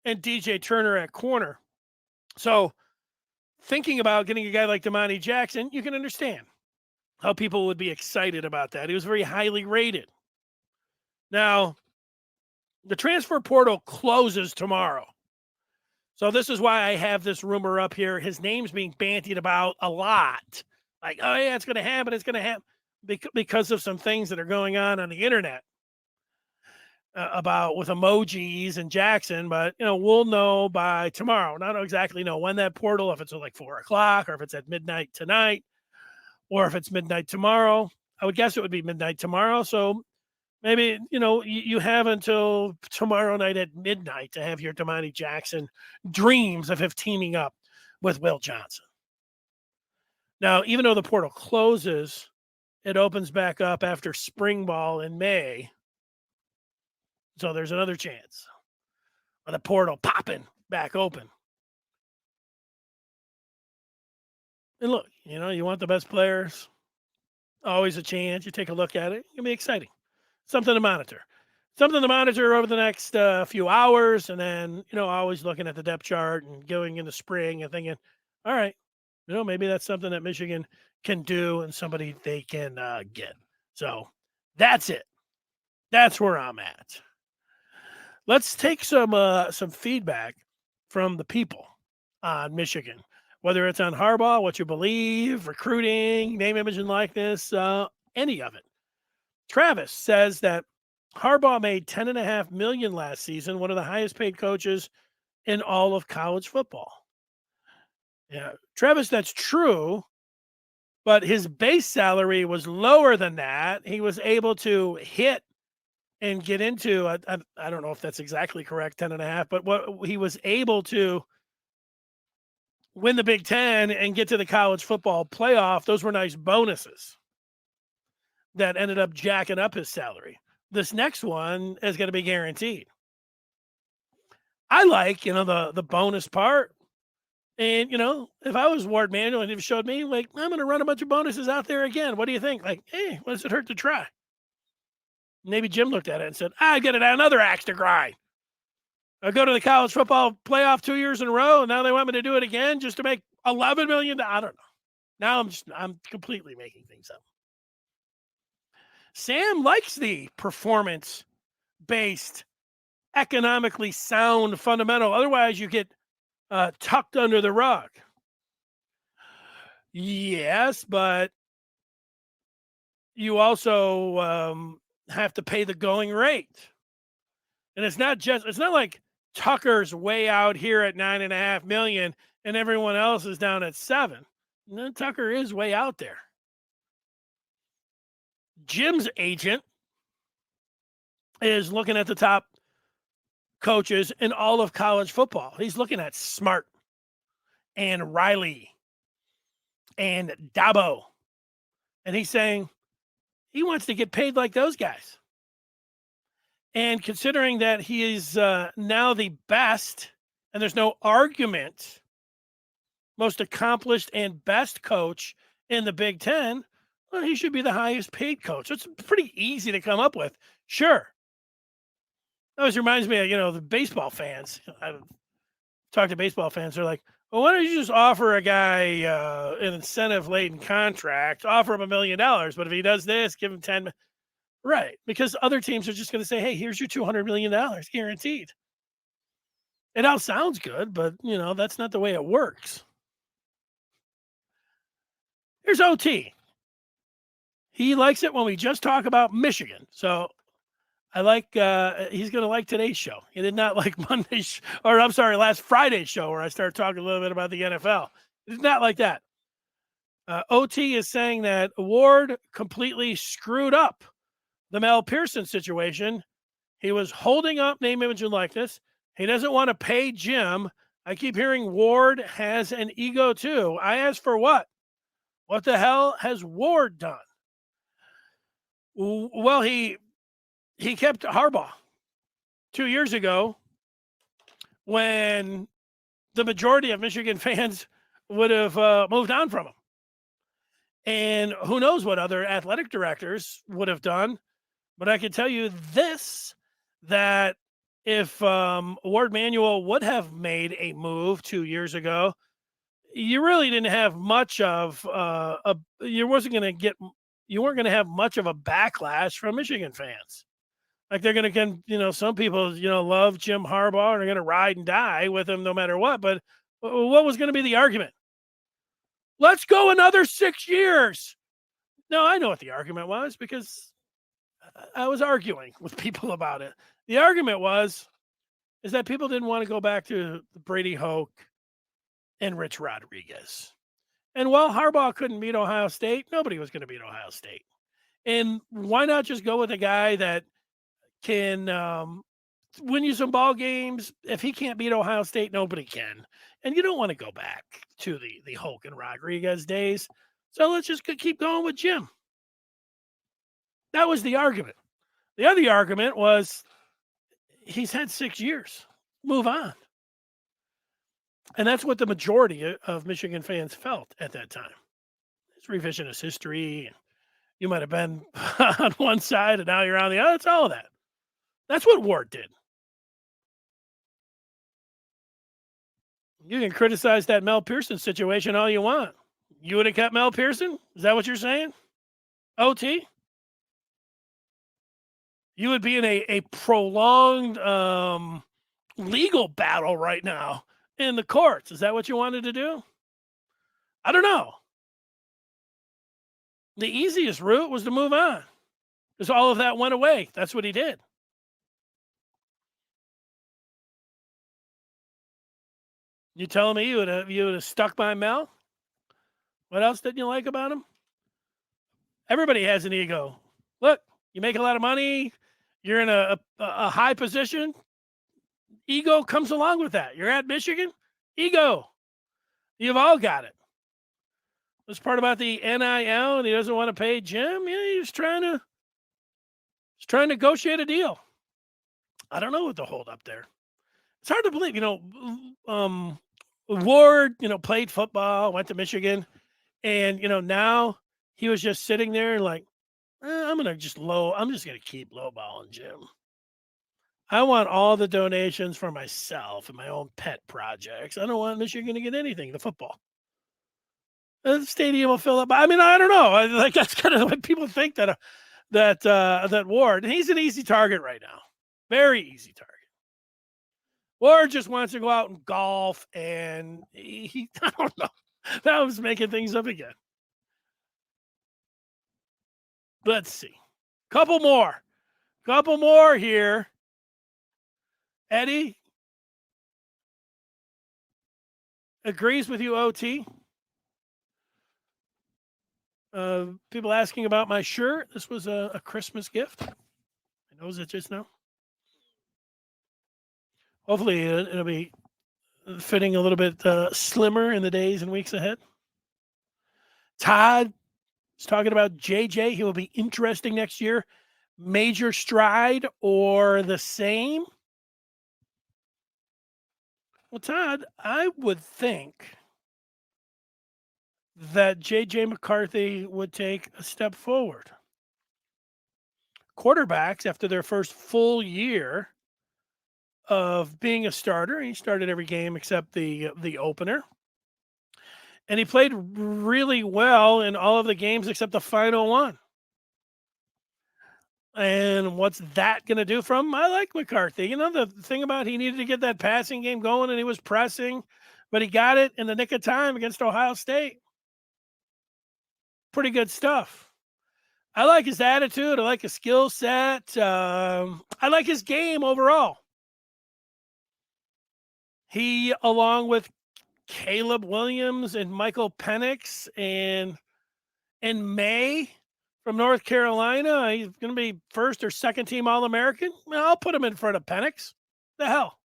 DJ Turner at corner. So thinking about getting a guy like Damani Jackson, you can understand how people would be excited about that. He was very highly rated. Now, the transfer portal closes tomorrow. So this is why I have this rumor up here. His name's being bandied about a lot. Like, oh, yeah, it's going to happen. It's going to happen because of some things that are going on the internet about with emojis and Jackson. But, we'll know by tomorrow. I don't exactly know when that portal, if it's like 4 o'clock or if it's at midnight tonight or if it's midnight tomorrow. I would guess it would be midnight tomorrow. So maybe, you have until tomorrow night at midnight to have your Damani Jackson dreams of him teaming up with Will Johnson. Now, even though the portal closes, it opens back up after spring ball in May. So there's another chance of the portal popping back open. And look, you want the best players, always a chance. You take a look at it. It'll be exciting. Something to monitor over the next few hours. And then, always looking at the depth chart and going into spring and thinking, all right, maybe that's something that Michigan can do and somebody they can get. So that's it. That's where I'm at. Let's take some feedback from the people on Michigan, whether it's on Harbaugh, what you believe, recruiting, name, image, and likeness, any of it. Travis says that Harbaugh made $10.5 million last season, one of the highest paid coaches in all of college football. Yeah, Travis, that's true. but his base salary was lower than that. He was able to hit and get into, I don't know if that's exactly correct, 10.5, but what he was able to win the Big Ten and get to the college football playoff. Those were nice bonuses that ended up jacking up his salary. This next one is going to be guaranteed. I like, the bonus part. And, if I was Warde Manuel and he showed me, like, I'm going to run a bunch of bonuses out there again. What do you think? Like, hey, what does it hurt to try? Maybe Jim looked at it and said, I get another axe to grind. I go to the college football playoff 2 years in a row, and now they want me to do it again just to make $11 million. I don't know. Now I'm completely making things up. Sam likes the performance-based, economically sound fundamental. Otherwise, you get tucked under the rug. Yes, but you also have to pay the going rate. And it's not like Tucker's way out here at $9.5 million and everyone else is down at $7 million. No, Tucker is way out there. Jim's agent is looking at the top coaches in all of college football. He's looking at Smart and Riley and Dabo. And he's saying he wants to get paid like those guys. And considering that he is now the best, and there's no argument, most accomplished and best coach in the Big Ten, well, he should be the highest paid coach. It's pretty easy to come up with. Sure. That always reminds me of, the baseball fans. I've talked to baseball fans. They're like, well, why don't you just offer a guy an incentive-laden contract, offer him $1 million, but if he does this, give him 10. Right, because other teams are just going to say, hey, here's your $200 million guaranteed. It all sounds good, but, that's not the way it works. Here's OT. He likes it when we just talk about Michigan. So I like, he's going to like today's show. He did not like last Friday's show where I started talking a little bit about the NFL. He did not like that. OT is saying that Ward completely screwed up the Mel Pearson situation. He was holding up name, image, and likeness. He doesn't want to pay Jim. I keep hearing Ward has an ego too. I asked for what? What the hell has Ward done? Well, he kept Harbaugh 2 years ago when the majority of Michigan fans would have moved on from him. And who knows what other athletic directors would have done. But I can tell you this, that if Warde Manuel would have made a move 2 years ago, you really didn't have much of you weren't going to have much of a backlash from Michigan fans. Like they're going to, some people, love Jim Harbaugh and are going to ride and die with him no matter what. But what was going to be the argument? Let's go another 6 years. No, I know what the argument was because I was arguing with people about it. The argument is that people didn't want to go back to Brady Hoke and Rich Rodriguez. And while Harbaugh couldn't beat Ohio State, nobody was going to beat Ohio State. And why not just go with a guy that can win you some ball games? If he can't beat Ohio State, nobody can. And you don't want to go back to the Hoke and Rodriguez days. So let's just keep going with Jim. That was the argument. The other argument was he's had 6 years. Move on. And that's what the majority of Michigan fans felt at that time. It's revisionist history. And you might have been on one side and now you're on the other. It's all of that. That's what Ward did. You can criticize that Mel Pearson situation all you want. You would have kept Mel Pearson? Is that what you're saying? OT? You would be in a prolonged legal battle right now in the courts. Is that what you wanted to do? I don't know. The easiest route was to move on because all of that went away. That's what he did. You telling me you would have stuck by Mel? What else didn't you like about him? Everybody has an ego. Look, you make a lot of money, you're in a high position, ego comes along with that. You're at Michigan, ego. You've all got it. This part about the NIL, and he doesn't want to pay Jim. Yeah, he's trying to negotiate a deal. I don't know what the hold up there. It's hard to believe. Ward, played football, went to Michigan, and now he was just sitting there like, I'm just gonna keep lowballing Jim. I want all the donations for myself and my own pet projects. I don't want Michigan to get anything. The football. The stadium will fill up. I mean, I don't know. That's kind of what people think that Ward. And he's an easy target right now. Very easy target. Ward just wants to go out and golf, and he I don't know. That was making things up again. Let's see. Couple more here. Eddie agrees with you, OT. People asking about my shirt. This was a Christmas gift. I knows it just now. Hopefully it'll be fitting a little bit slimmer in the days and weeks ahead. Todd is talking about JJ. He will be interesting next year. Major stride or the same? Well, Todd, I would think that J.J. McCarthy would take a step forward. Quarterbacks, after their first full year of being a starter, he started every game except the opener. And he played really well in all of the games except the final one. And what's that going to do for him? I like McCarthy. The thing about he needed to get that passing game going, and he was pressing, but he got it in the nick of time against Ohio State. Pretty good stuff. I like his attitude. I like his skill set. I like his game overall. He, along with Caleb Williams and Michael Penix and May from North Carolina, he's going to be first or second team All-American. I'll put him in front of Penix. The hell.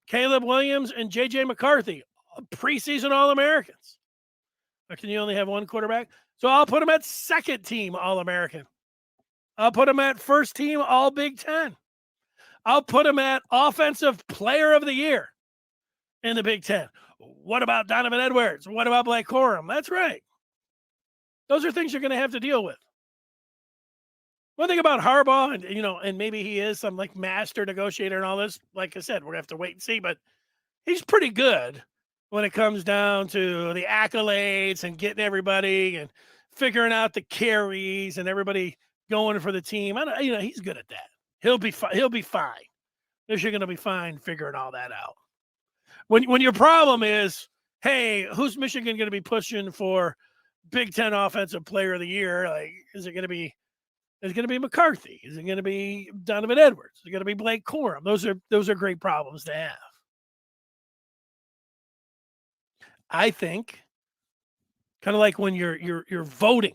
Caleb Williams and J.J. McCarthy, preseason All-Americans. Or can you only have one quarterback? So I'll put him at second team All-American. I'll put him at first team All-Big Ten. I'll put him at offensive player of the year in the Big Ten. What about Donovan Edwards? What about Blake Corum? That's right. Those are things you're going to have to deal with. One thing about Harbaugh, and maybe he is some master negotiator and all this. Like I said, we're going to have to wait and see, but he's pretty good when it comes down to the accolades and getting everybody and figuring out the carries and everybody going for the team. He's good at that. He'll be fine. They're going to be fine figuring all that out. When your problem is, hey, who's Michigan going to be pushing for Big Ten Offensive Player of the Year? Is it going to be McCarthy? Is it going to be Donovan Edwards? Is it going to be Blake Corum? Those are great problems to have. I think, kind of like when you're voting,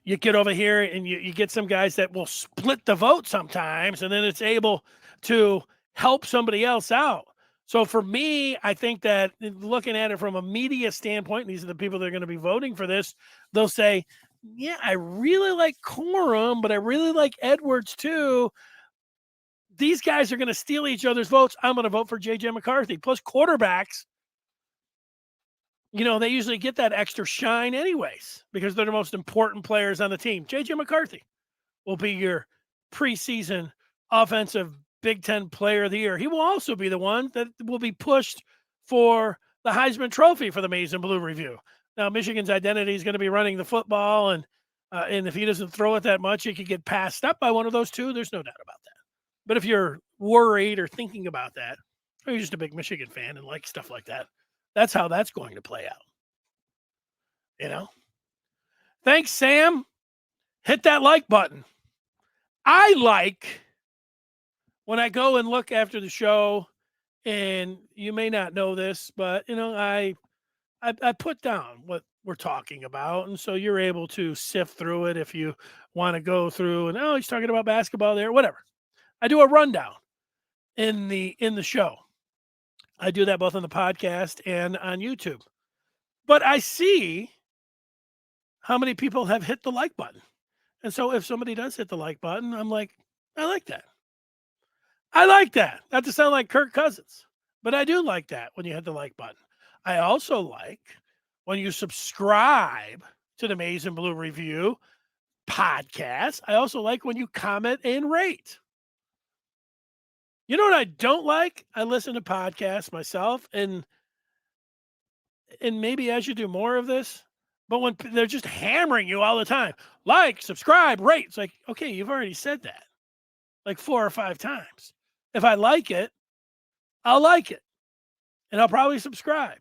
you get over here and you get some guys that will split the vote sometimes, and then it's able to help somebody else out. So for me, I think that looking at it from a media standpoint, these are the people that are going to be voting for this, they'll say, yeah, I really like Corum, but I really like Edwards too. These guys are going to steal each other's votes. I'm going to vote for J.J. McCarthy. Plus quarterbacks, they usually get that extra shine anyways because they're the most important players on the team. J.J. McCarthy will be your preseason offensive Big Ten Player of the Year. He will also be the one that will be pushed for the Heisman Trophy for the Maize and Blue Review. Now, Michigan's identity is going to be running the football, and if he doesn't throw it that much, he could get passed up by one of those two. There's no doubt about that. But if you're worried or thinking about that, or you're just a big Michigan fan and like stuff like that, that's how that's going to play out. Thanks, Sam. Hit that like button. I like when I go and look after the show, and you may not know this, but I put down what we're talking about. And so you're able to sift through it if you want to go through and, oh, he's talking about basketball there, whatever. I do a rundown in the show. I do that both on the podcast and on YouTube. But I see how many people have hit the like button. And so if somebody does hit the like button, I'm like, I like that. I like that. Not to sound like Kirk Cousins, but I do like that when you hit the like button. I also like when you subscribe to the Maize and Blue Review podcast. I also like when you comment and rate. You know what I don't like? I listen to podcasts myself, and maybe I should do more of this. But when they're just hammering you all the time, like, subscribe, rate. It's like, okay, you've already said that like 4 or 5 times. If I like it, I'll like it. And I'll probably subscribe.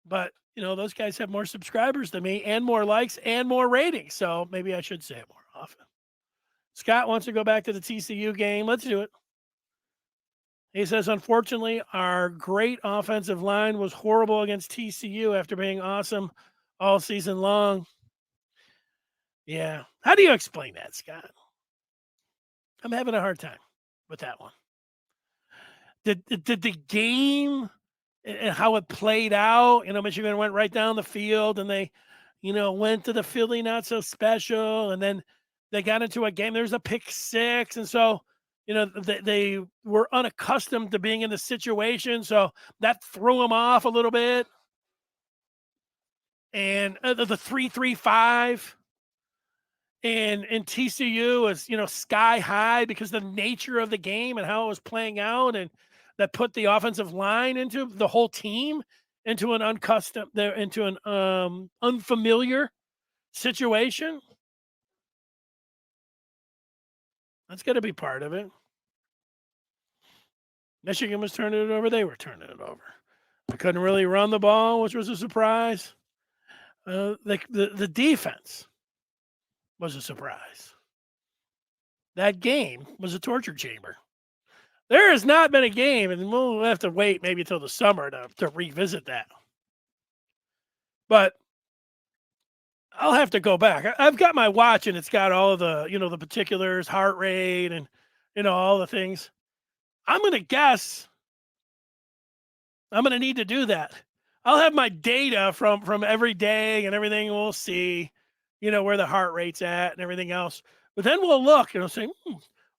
But, those guys have more subscribers than me and more likes and more ratings. So maybe I should say it more often. Scott wants to go back to the TCU game. Let's do it. He says, unfortunately, our great offensive line was horrible against TCU after being awesome all season long. Yeah. How do you explain that, Scott? I'm having a hard time with that one. Did the game and how it played out, Michigan went right down the field and they, went to the Philly not so special. And then they got into a game. There's a pick 6. And so, they were unaccustomed to being in the situation. So that threw them off a little bit. And the 3-3-5 and TCU is, sky high because the nature of the game and how it was playing out, and that put the offensive line into the whole team into an unfamiliar situation. That's got to be part of it. Michigan was turning it over. They were turning it over. They couldn't really run the ball, which was a surprise. The defense was a surprise. That game was a torture chamber. There has not been a game, and we'll have to wait maybe until the summer to revisit that. But I'll have to go back. I've got my watch, and it's got all of the, the particulars, heart rate, and, all the things. I'm going to guess I'm going to need to do that. I'll have my data from every day and everything. We'll see, where the heart rate's at and everything else. But then we'll look and we'll say,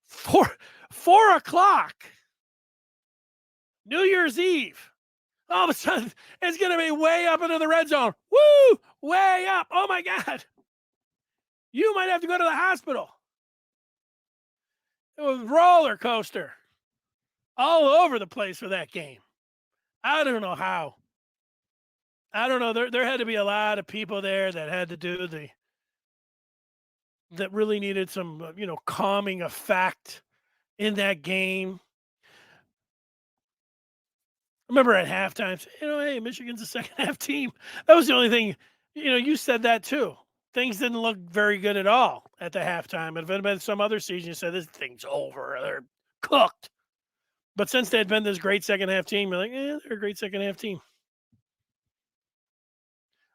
4 o'clock, New Year's Eve. All of a sudden, it's going to be way up into the red zone. Woo! Way up. Oh, my God. You might have to go to the hospital. It was roller coaster all over the place for that game. I don't know how. I don't know. There had to be a lot of people there that had to do that really needed some, calming effect in that game. I remember at halftime, hey, Michigan's a second half team. That was the only thing, you said that too. Things didn't look very good at all at the halftime. If it had been some other season, you said this thing's over. They're cooked. But since they had been this great second half team, you're like, they're a great second half team.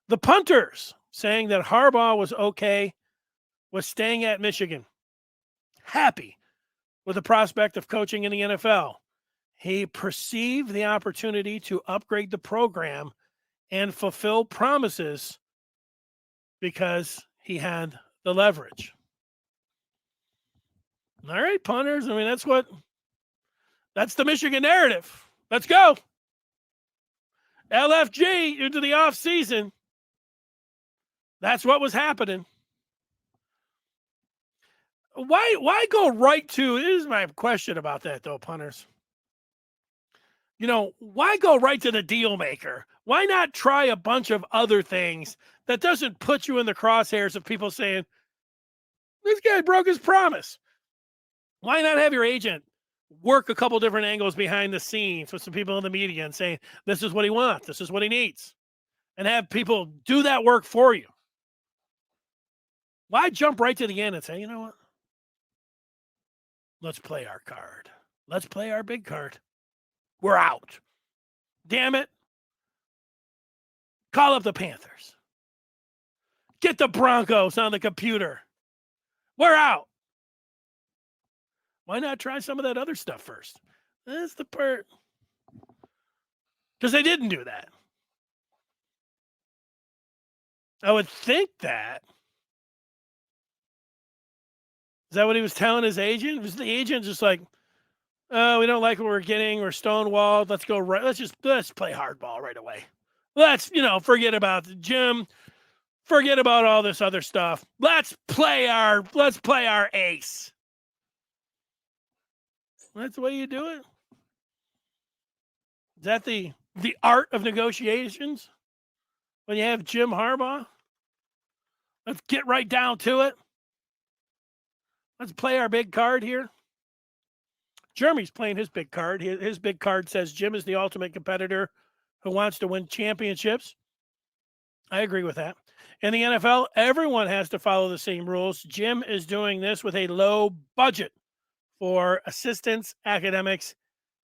The punters saying that Harbaugh was okay with staying at Michigan. Happy with the prospect of coaching in the NFL. He perceived the opportunity to upgrade the program and fulfill promises because he had the leverage. All right, punters. I mean, that's the Michigan narrative. Let's go. LFG into the offseason. That's what was happening. Why go right to, here's my question about that though, punters. Why go right to the deal maker? Why not try a bunch of other things that doesn't put you in the crosshairs of people saying, this guy broke his promise? Why not have your agent work a couple different angles behind the scenes with some people in the media and say, this is what he wants, this is what he needs, and have people do that work for you? Why jump right to the end and say, you know what? Let's play our card. Let's play our big card. We're out. Damn it. Call up the Panthers. Get the Broncos on the computer. We're out. Why not try some of that other stuff first? That's the part. Because they didn't do that. I would think that. Is that what he was telling his agent? Was the agent just like, oh, we don't like what we're getting. We're stonewalled. Let's go right. Let's play hardball right away. Let's, forget about Jim. Forget about all this other stuff. Let's play our ace. That's the way you do it. Is that the art of negotiations? When you have Jim Harbaugh? Let's get right down to it. Let's play our big card here. Jeremy's playing his big card. His big card says Jim is the ultimate competitor who wants to win championships. I agree with that. In the NFL, everyone has to follow the same rules. Jim is doing this with a low budget for assistants, academics,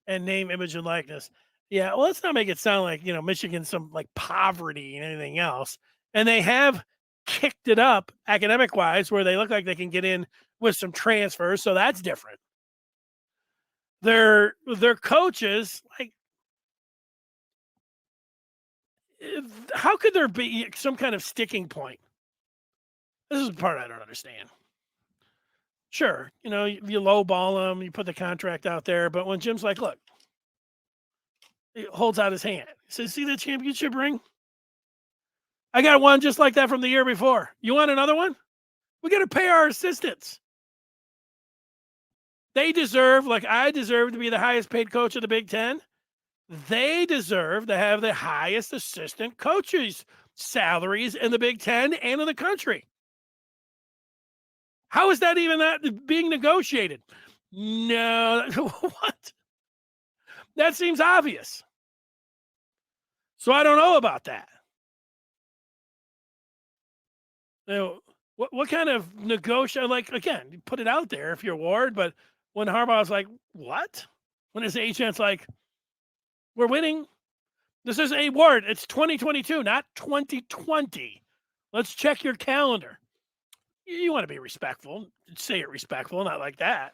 and name, image, and likeness. Yeah, well, let's not make it sound like, Michigan's some like poverty and anything else. And they have kicked it up academic-wise where they look like they can get in with some transfers, so that's different. Their coaches, like, how could there be some kind of sticking point? This is the part I don't understand. Sure, you lowball them, you put the contract out there, but when Jim's like, look, he holds out his hand. He says, see the championship ring? I got one just like that from the year before. You want another one? We got to pay our assistants. They deserve, like I deserve to be the highest paid coach of the Big Ten. They deserve to have the highest assistant coaches' salaries in the Big Ten and in the country. How is that even not being negotiated? No, what? That seems obvious. So I don't know about that. What kind of negotiation? Like, again, you put it out there if you're Ward, but when Harbaugh's like, what? When his agent's like, we're winning. This is a Ward. It's 2022, not 2020. Let's check your calendar. You want to be respectful. Say it respectful, not like that.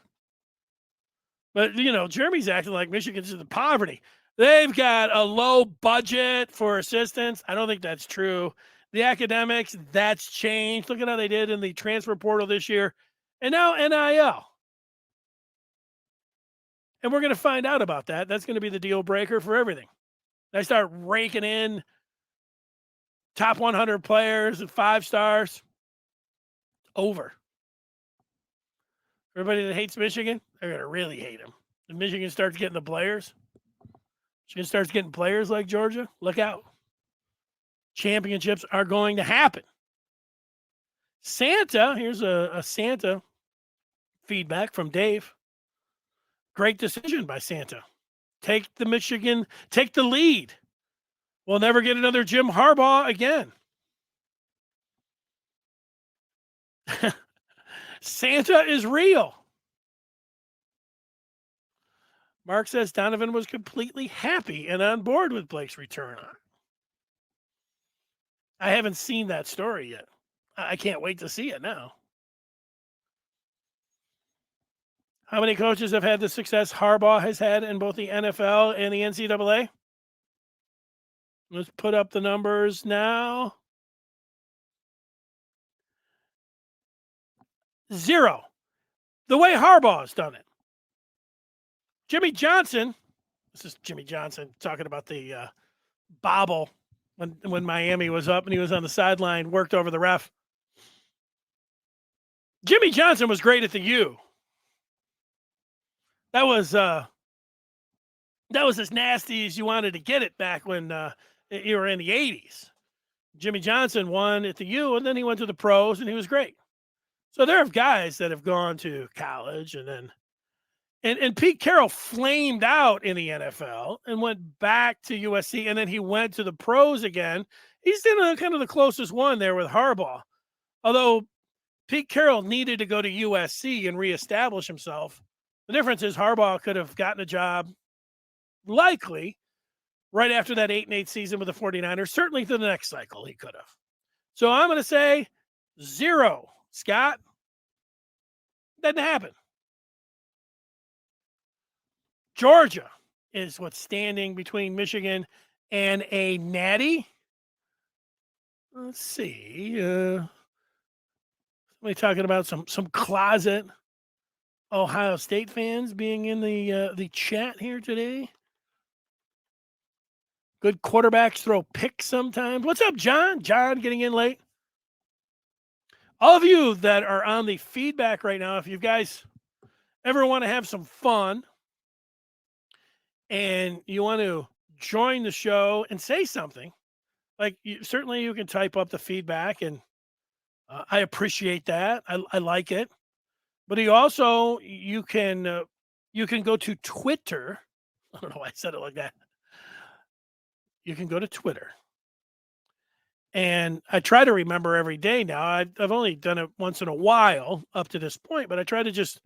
But, Jeremy's acting like Michigan's in the poverty. They've got a low budget for assistants. I don't think that's true. The academics, that's changed. Look at how they did in the transfer portal this year. And now NIL. And we're going to find out about that. That's going to be the deal breaker for everything. They start raking in top 100 players and 5 stars. Over. Everybody that hates Michigan, they're going to really hate him. If Michigan starts getting the players, Michigan starts getting players like Georgia, look out. Championships are going to happen. Santa, here's a Santa feedback from Dave. Great decision by Santa. Take the lead. We'll never get another Jim Harbaugh again. Santa is real. Mark says Donovan was completely happy and on board with Blake's return. I haven't seen that story yet. I can't wait to see it now. How many coaches have had the success Harbaugh has had in both the NFL and the NCAA? Let's put up the numbers now. 0. The way Harbaugh has done it. Jimmy Johnson, this is Jimmy Johnson talking about the bobble when Miami was up and he was on the sideline, worked over the ref. Jimmy Johnson was great at the U. That was as nasty as you wanted to get it back when you were in the 80s. Jimmy Johnson won at the U, and then he went to the pros, and he was great. So there are guys that have gone to college, and then and Pete Carroll flamed out in the NFL and went back to USC, and then he went to the pros again. He's been kind of the closest one there with Harbaugh. Although Pete Carroll needed to go to USC and reestablish himself. The difference is Harbaugh could have gotten a job likely right after that 8-8 season with the 49ers. Certainly to the next cycle, he could have. So I'm going to say 0. Scott, doesn't happen. Georgia is what's standing between Michigan and a natty. Let's see. Somebody talking about some closet Ohio State fans being in the chat here today. Good quarterbacks throw picks sometimes. What's up, John? John getting in late. All of you that are on the feedback right now, if you guys ever want to have some fun and you want to join the show and say something, like certainly you can type up the feedback, and I appreciate that. I like it. But you can go to Twitter. I don't know why I said it like that. You can go to Twitter. And I try to remember every day now. I've only done it once in a while up to this point, but I try to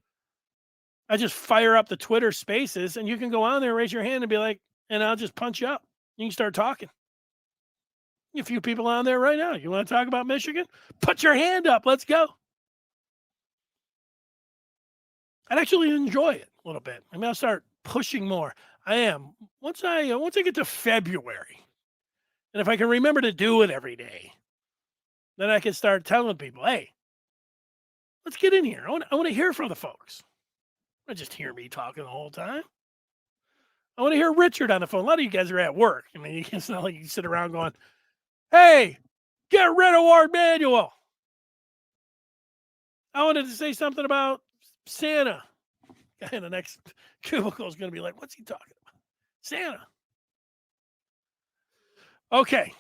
I just fire up the Twitter spaces, and you can go on there, raise your hand, and be like, and I'll just punch you up. You can start talking. A few people on there right now. You want to talk about Michigan? Put your hand up. Let's go. I'd actually enjoy it a little bit. I mean, I'll start pushing more. I am. Once I get to February, and if I can remember to do it every day, then I can start telling people, hey, let's get in here. I want to hear from the folks. Not just hear me talking the whole time. I want to hear Richard on the phone. A lot of you guys are at work. I mean, it's not like you sit around going, hey, get rid of Warde Manuel. I wanted to say something about Santa. Guy in the next cubicle is going to be like, what's he talking about? Santa. Okay.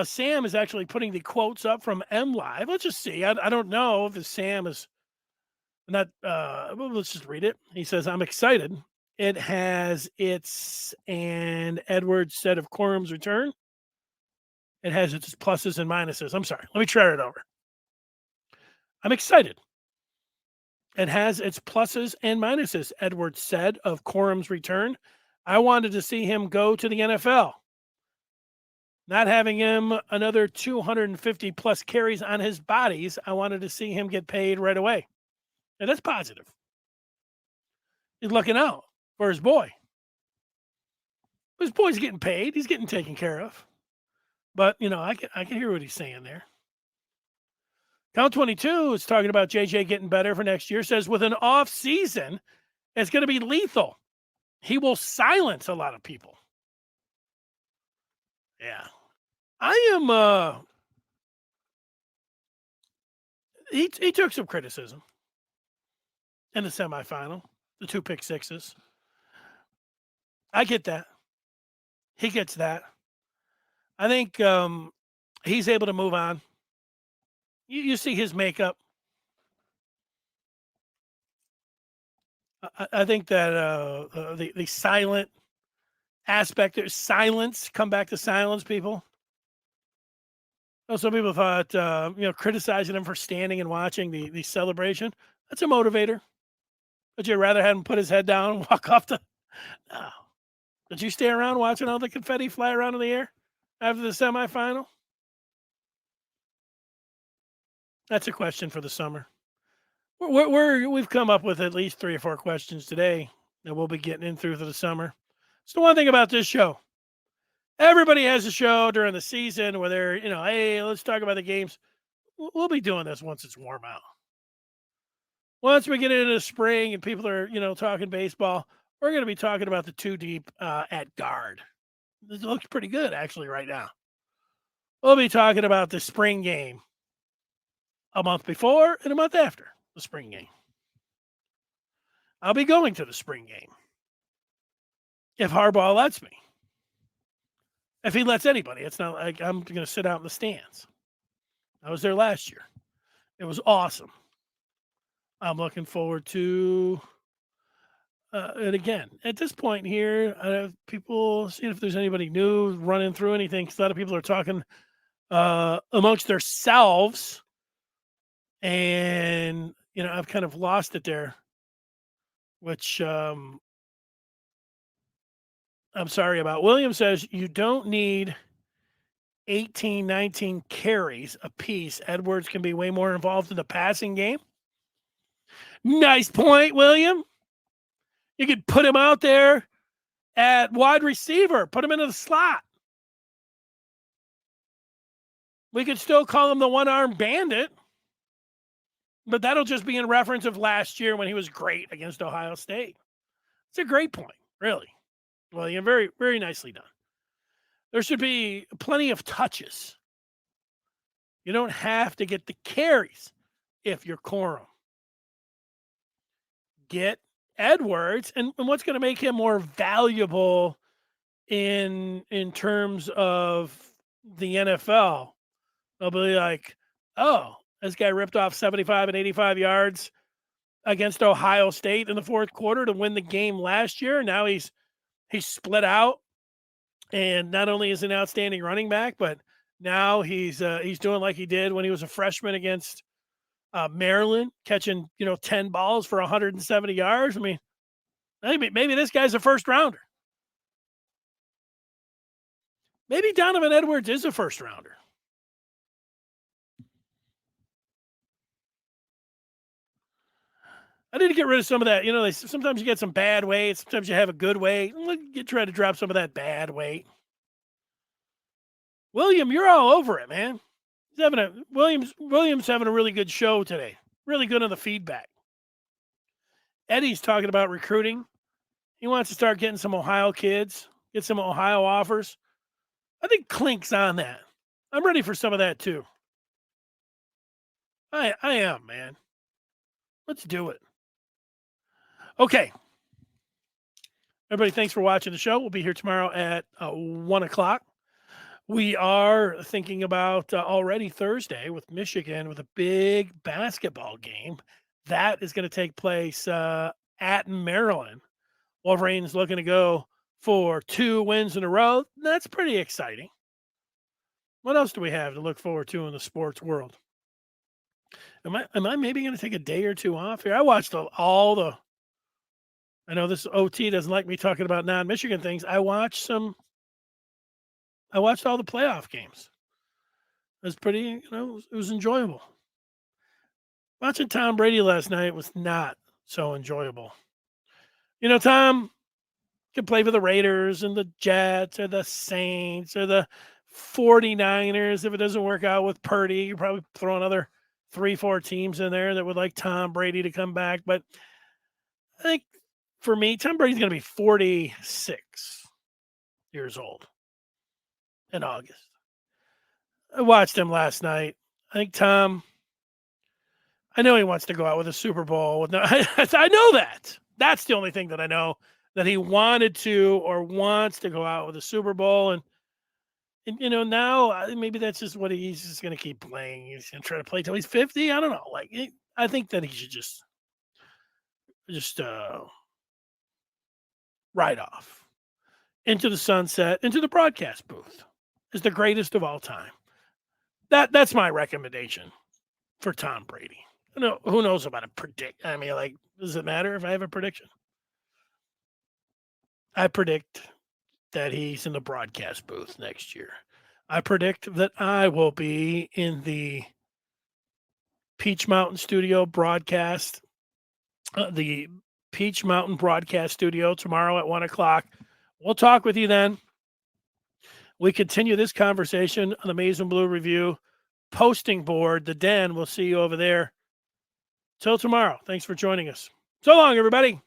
Sam is actually putting the quotes up from M Live. Let's just see. I don't know if Sam is not. Let's just read it. He says, I'm excited. It has its, and Edwards said of Quorum's return, it has its pluses and minuses. I'm sorry. Let me try it over. I'm excited. It has its pluses and minuses, Edwards said of Quorum's return. I wanted to see him go to the NFL. Not having him another 250 plus carries on his bodies, I wanted to see him get paid right away. And that's positive. He's looking out for his boy. His boy's getting paid. He's getting taken care of. But, I can hear what he's saying there. Count 22 is talking about JJ getting better for next year. Says with an off season, it's going to be lethal. He will silence a lot of people. Yeah. I am, he took some criticism in the semifinal, the 2 pick sixes. I get that. He gets that. I think he's able to move on. You see his makeup. I think that the silent aspect, there's silence, come back to silence people. Some people thought, criticizing him for standing and watching the celebration, that's a motivator. Would you rather have him put his head down and walk off the... No. Did you stay around watching all the confetti fly around in the air after the semifinal? That's a question for the summer. We've come up with at least 3 or 4 questions today that we'll be getting in through the summer. It's the one thing about this show. Everybody has a show during the season where they're, hey, let's talk about the games. We'll be doing this once it's warm out. Once we get into the spring and people are, talking baseball, we're going to be talking about the 2 deep at guard. This looks pretty good, actually, right now. We'll be talking about the spring game a month before and a month after the spring game. I'll be going to the spring game if Harbaugh lets me. If he lets anybody, it's not like I'm going to sit out in the stands. I was there last year. It was awesome. I'm looking forward to it again. At this point here, I have people seeing if there's anybody new running through anything, because a lot of people are talking amongst themselves, and I've kind of lost it there, which I'm sorry about. William says you don't need 18, 19 carries apiece. Edwards can be way more involved in the passing game. Nice point, William. You could put him out there at wide receiver, put him into the slot. We could still call him the one-armed bandit, but that'll just be in reference of last year when he was great against Ohio State. It's a great point, really. William, very, very nicely done. There should be plenty of touches. You don't have to get the carries if you're Corum. Get Edwards, and what's going to make him more valuable in terms of the NFL? They'll be like, oh, this guy ripped off 75 and 85 yards against Ohio State in the fourth quarter to win the game last year. Now he's split out, and not only is an outstanding running back, but now he's doing like he did when he was a freshman against Maryland, catching 10 balls for 170 yards. I mean, maybe this guy's a first rounder. Maybe Donovan Edwards is a first rounder. I need to get rid of some of that. Sometimes you get some bad weight. Sometimes you have a good weight. You try to drop some of that bad weight. William, you're all over it, man. William's having a really good show today. Really good on the feedback. Eddie's talking about recruiting. He wants to start getting some Ohio kids, get some Ohio offers. I think Clink's on that. I'm ready for some of that too. I am, man. Let's do it. Okay. Everybody, thanks for watching the show. We'll be here tomorrow at 1 o'clock. We are thinking about already Thursday with Michigan with a big basketball game. That is going to take place at Maryland. Wolverines looking to go for 2 wins in a row. That's pretty exciting. What else do we have to look forward to in the sports world? Am I maybe going to take a day or two off here? I watched all the. I know this OT doesn't like me talking about non-Michigan things. I watched all the playoff games. It was pretty, it was enjoyable. Watching Tom Brady last night was not so enjoyable. Tom can play for the Raiders and the Jets or the Saints or the 49ers. If it doesn't work out with Purdy, you probably throw another 3-4 teams in there that would like Tom Brady to come back. But I think for me, Tom Brady's going to be 46 years old in August. I watched him last night. I think Tom, I know he wants to go out with a Super Bowl. I know that. That's the only thing that I know, that he wanted to or wants to go out with a Super Bowl. And now maybe that's just what he's just going to keep playing. He's going to try to play till he's 50. I don't know. I think that he should just ride off into the sunset, into the broadcast booth, is the greatest of all time. That's my recommendation for Tom Brady. Who knows about a predict? I mean, does it matter if I have a prediction? I predict that he's in the broadcast booth next year. I predict that I will be in the Peach Mountain Studio broadcast, the Peach Mountain broadcast studio tomorrow at 1 o'clock. We'll talk with you then. We continue this conversation on the Maize and Blue Review posting board, the Den. We'll see you over there. Till tomorrow. Thanks for joining us. So long, everybody.